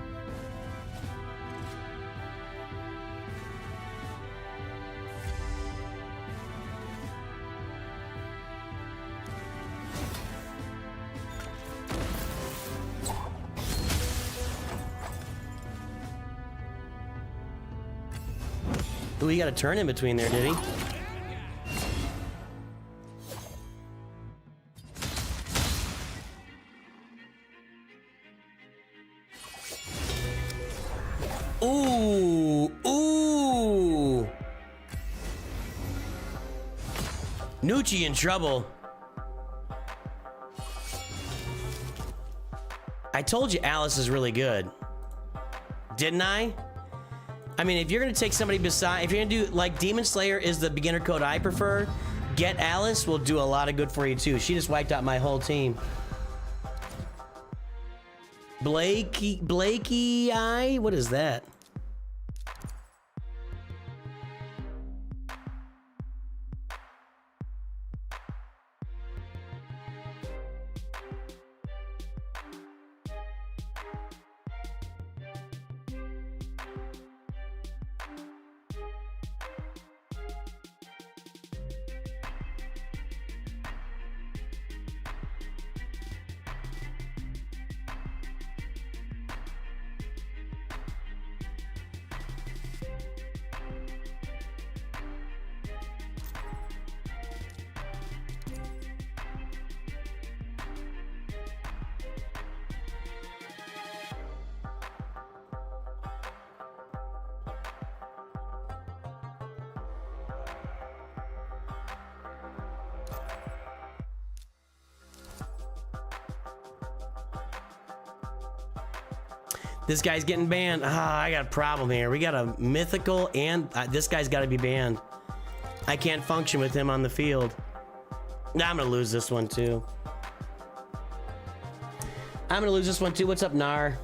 A: Ooh, he got a turn in between there, did he? Ooh, ooh. Nucci in trouble. I told you Alice is really good. Didn't I? I mean, if you're gonna take somebody beside, if you're gonna do, like, Demon Slayer is the beginner code I prefer, Get Alice will do a lot of good for you too. She just wiped out my whole team. Blakey eye? What is that? This guy's getting banned. Ah, I got a problem here. We got a mythical and this guy's got to be banned. I can't function with him on the field. Nah, I'm gonna lose this one too. I'm gonna lose this one too. What's up, Nar?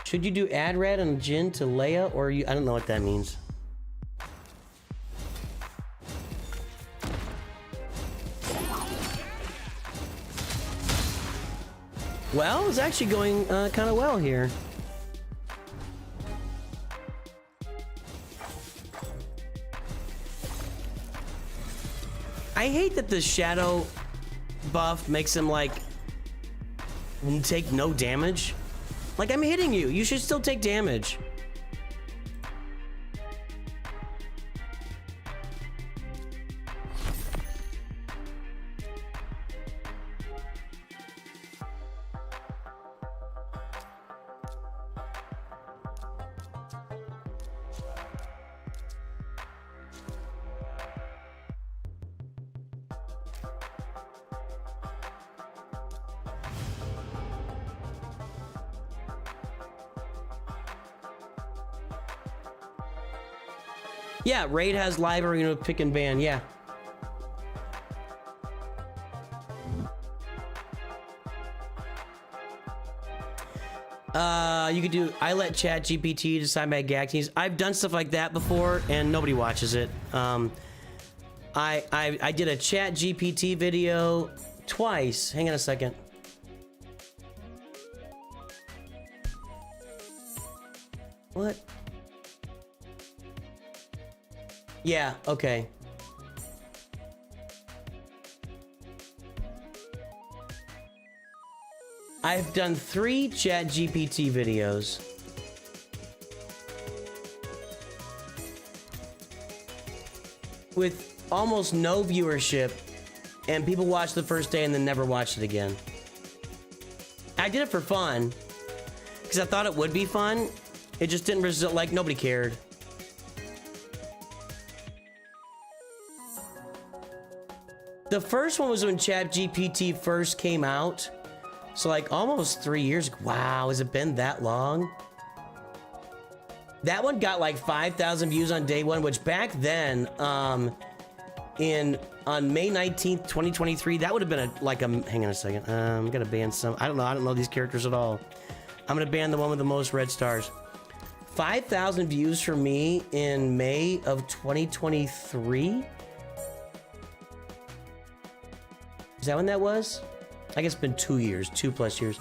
A: Should you do add red and Jin to Leia, or you? I don't know what that means. Well, it's actually going kind of well here. I hate that the shadow buff makes him like take no damage. Like, I'm hitting you. You should still take damage. Yeah, Raid has live arena pick and ban, yeah. You could do, I let Chat GPT decide my gag teams. I've done stuff like that before and nobody watches it. I did a Chat GPT video twice. Hang on a second. What? Yeah, okay. I've done 3 Chat GPT videos. With almost no viewership, and people watched the first day and then never watched it again. I did it for fun, because I thought it would be fun. It just didn't result, like, nobody cared. The first one was when ChatGPT first came out. So like almost 3 years. Wow, has it been that long? That one got like 5,000 views on day one, which back then, on May 19th, 2023, that would have been hang on a second. I'm gonna ban some. I don't know these characters at all. I'm gonna ban the one with the most red stars. 5,000 views for me in May of 2023. Is that when that was? I guess it's been 2 years, 2+ years.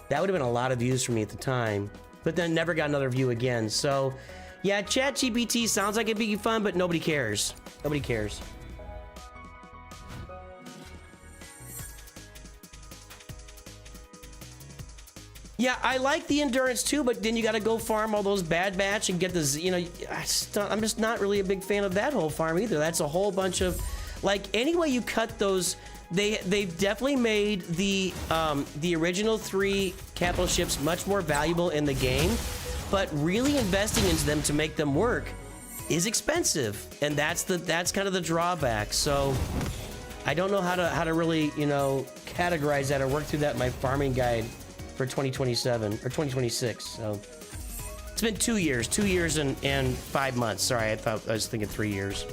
A: That would have been a lot of views for me at the time, but then never got another view again. So yeah, ChatGPT sounds like it'd be fun, but nobody cares. Nobody cares. Yeah, I like the endurance too, but then you got to go farm all those bad batch and get this, you know, I'm just not really a big fan of that whole farm either. That's a whole bunch of, like, any way you cut those. They've definitely made the original 3 capital ships much more valuable in the game, but really investing into them to make them work is expensive, and that's kind of the drawback. So I don't know how to really, you know, categorize that or work through that in my farming guide for 2027 or 2026. So it's been 2 years and 5 months. Sorry, I was thinking 3 years.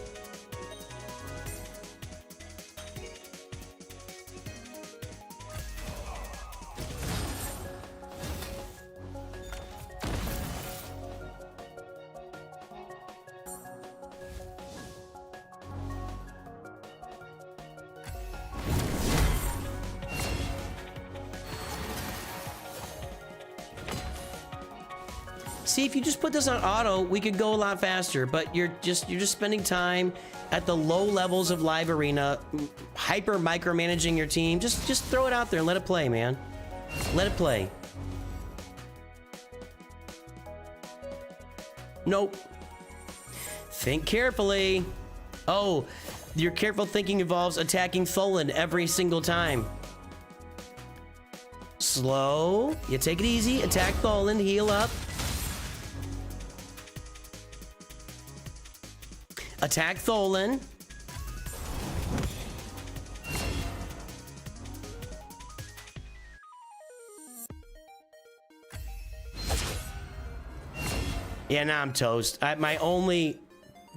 A: See, if you just put this on auto, we could go a lot faster, but you're just spending time at the low levels of live arena, hyper micromanaging your team. Just throw it out there and let it play, man. Let it play. Nope. Think carefully. Oh, your careful thinking involves attacking Tholin every single time. Slow. You take it easy. Attack Tholin. Heal up. Attack Tholin. Yeah, now I'm toast. My only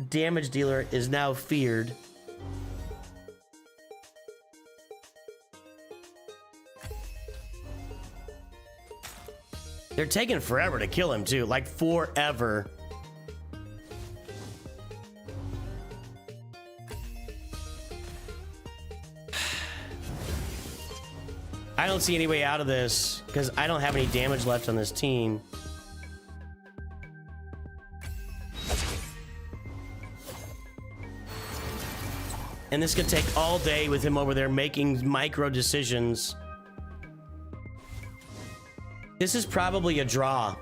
A: damage dealer is now feared. They're taking forever to kill him too, like forever. I don't see any way out of this because I don't have any damage left on this team. And this could take all day with him over there making micro decisions. This is probably a draw.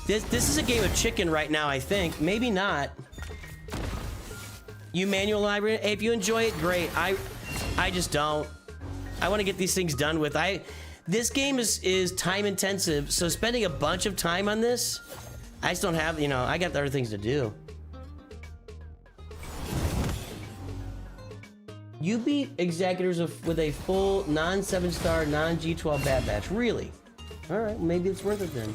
A: This is a game of chicken right now, I think. Maybe not. You manual library, if you enjoy it, great. I just don't. I want to get these things done with. This game is time intensive, so spending a bunch of time on this, I just don't have, you know, I got other things to do. You beat executors with a full non-7-star, non-G12 Bad Batch. Really? All right, maybe it's worth it then.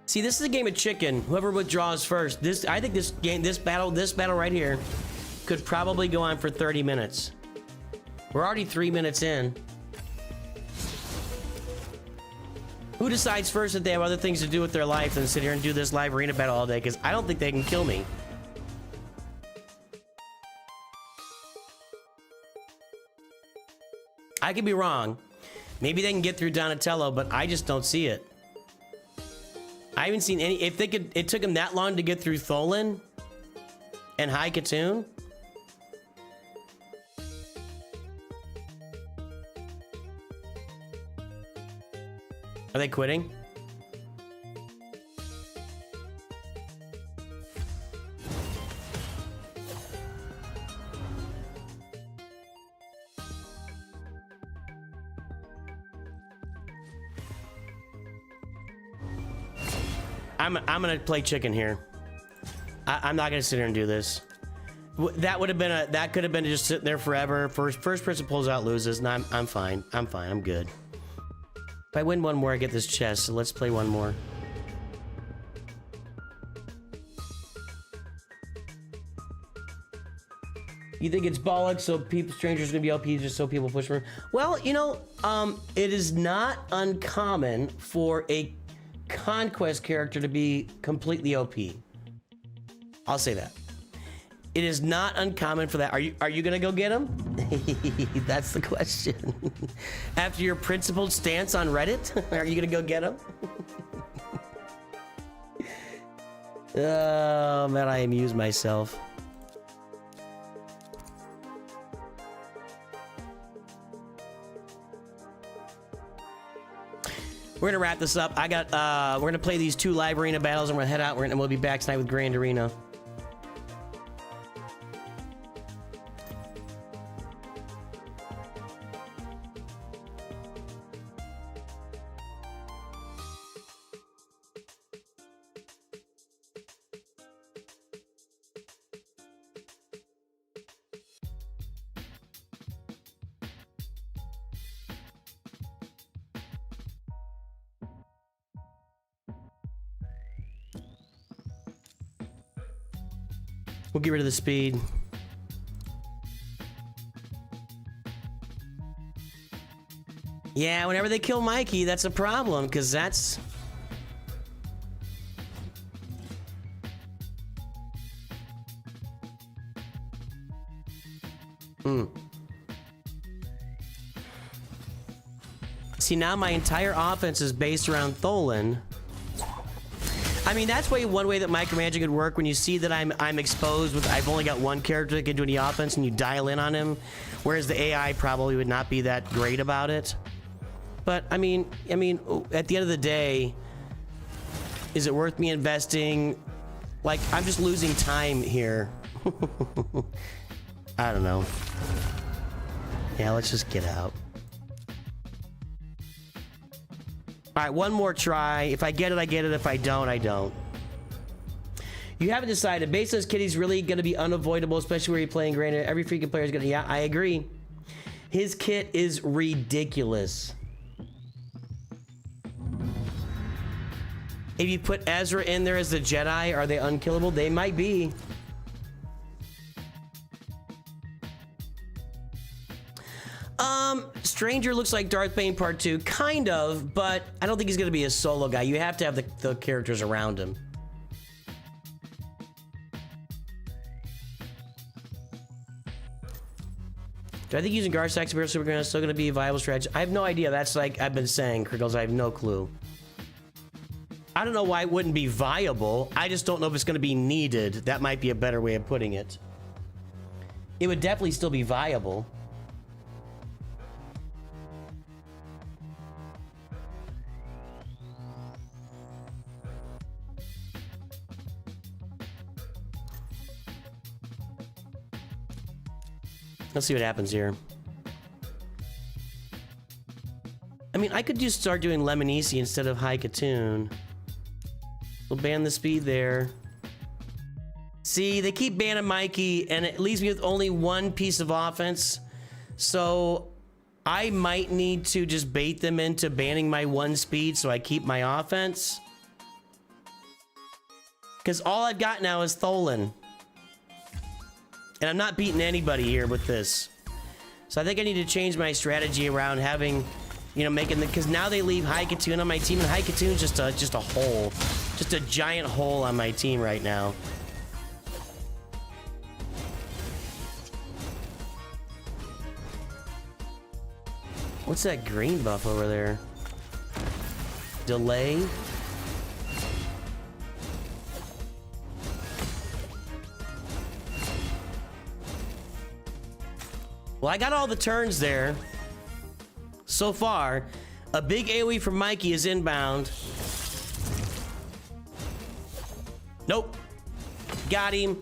A: See, this is a game of chicken. Whoever withdraws first. I think this battle right here could probably go on for 30 minutes. We're already 3 minutes in. Who decides first that they have other things to do with their life than sit here and do this live arena battle all day? Because I don't think they can kill me. I could be wrong. Maybe they can get through Donatello, but I just don't see it. I haven't seen any. If they could, it took them that long to get through Tholin and High Katoon. Are they quitting? I'm gonna play chicken here. I'm not gonna sit here and do this. That would have been that could have been just sitting there forever. First person pulls out loses, and I'm fine. I'm fine. I'm good. If I win one more, I get this chest. So let's play one more. You think it's bollocks? So strangers are gonna be LP just so people push for? Well, you know, it is not uncommon for a conquest character to be completely OP. I'll say that. It is not uncommon for that. Are you gonna go get him? That's the question. After your principled stance on Reddit, are you gonna go get him? Oh man, I amuse myself. We're gonna wrap this up. We're gonna play these 2 live arena battles and we're gonna head out. We'll be back tonight with Grand Arena. We'll get rid of the speed. Yeah, whenever they kill Mikey, that's a problem, because that's... See, now my entire offense is based around Tholin. I mean, that's one way that micromanaging could work. When you see that I'm exposed with, I've only got one character that can do any offense, and you dial in on him, whereas the AI probably would not be that great about it. But I mean, at the end of the day, is it worth me investing? Like, I'm just losing time here. I don't know. Yeah, let's just get out. All right, one more try. If I get it, I get it. If I don't, I don't. You haven't decided. Based on this kid, he's really going to be unavoidable, especially where you're playing Granted. Every freaking player is going to... Yeah, I agree. His kit is ridiculous. If you put Ezra in there as the Jedi, are they unkillable? They might be. Stranger looks like Darth Bane Part 2. Kind of, but I don't think he's going to be a solo guy. You have to have the characters around him. Do I think using Garsac Superior Superground is still going to be a viable strategy? I have no idea. That's like I've been saying, Crickles. I have no clue. I don't know why it wouldn't be viable. I just don't know if it's going to be needed. That might be a better way of putting it. It would definitely still be viable. Let's see what happens here. I mean, I could just start doing Lemonisi instead of High Katoon. We'll ban the speed there. See, they keep banning Mikey, and it leaves me with only one piece of offense. So I might need to just bait them into banning my one speed so I keep my offense. Because all I've got now is Tholin. And I'm not beating anybody here with this. So I think I need to change my strategy around having, you know, making the... Because now they leave High Katoon on my team, and High Katoon's just a hole. Just a giant hole on my team right now. What's that green buff over there? Delay? Well, I got all the turns there. So far, a big AoE from Mikey is inbound. Nope. Got him.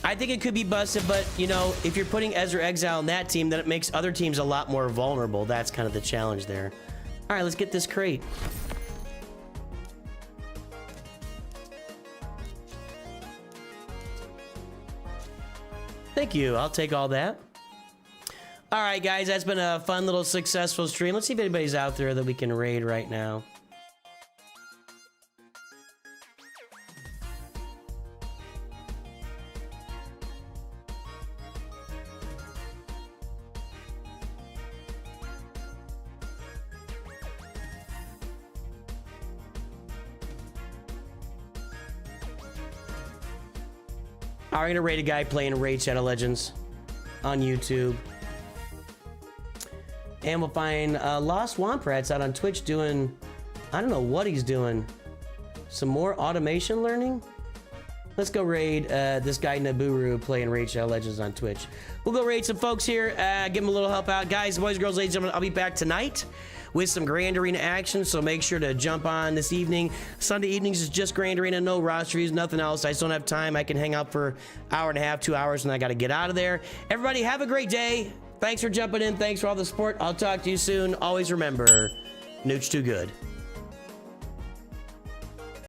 A: I think it could be busted, but, you know, if you're putting Ezra Exile on that team, then it makes other teams a lot more vulnerable. That's kind of the challenge there. All right, let's get this crate. Thank you. I'll take all that. All right, guys, that's been a fun little successful stream. Let's see if anybody's out there that we can raid right now. All right, I'm gonna raid a guy playing Raid Shadow Legends on YouTube. And we'll find Lost Womp Rats out on Twitch doing, I don't know what he's doing. Some more automation learning? Let's go raid this guy Naburu playing Raid Shadow Legends on Twitch. We'll go raid some folks here, give them a little help out. Guys, boys, girls, ladies and gentlemen, I'll be back tonight with some Grand Arena action, so make sure to jump on this evening. Sunday evenings is just Grand Arena, no roster reviews, nothing else. I just don't have time. I can hang out for an hour and a half, 2 hours, and I got to get out of there. Everybody, have a great day. Thanks for jumping in. Thanks for all the support. I'll talk to you soon. Always remember, Nooch too good.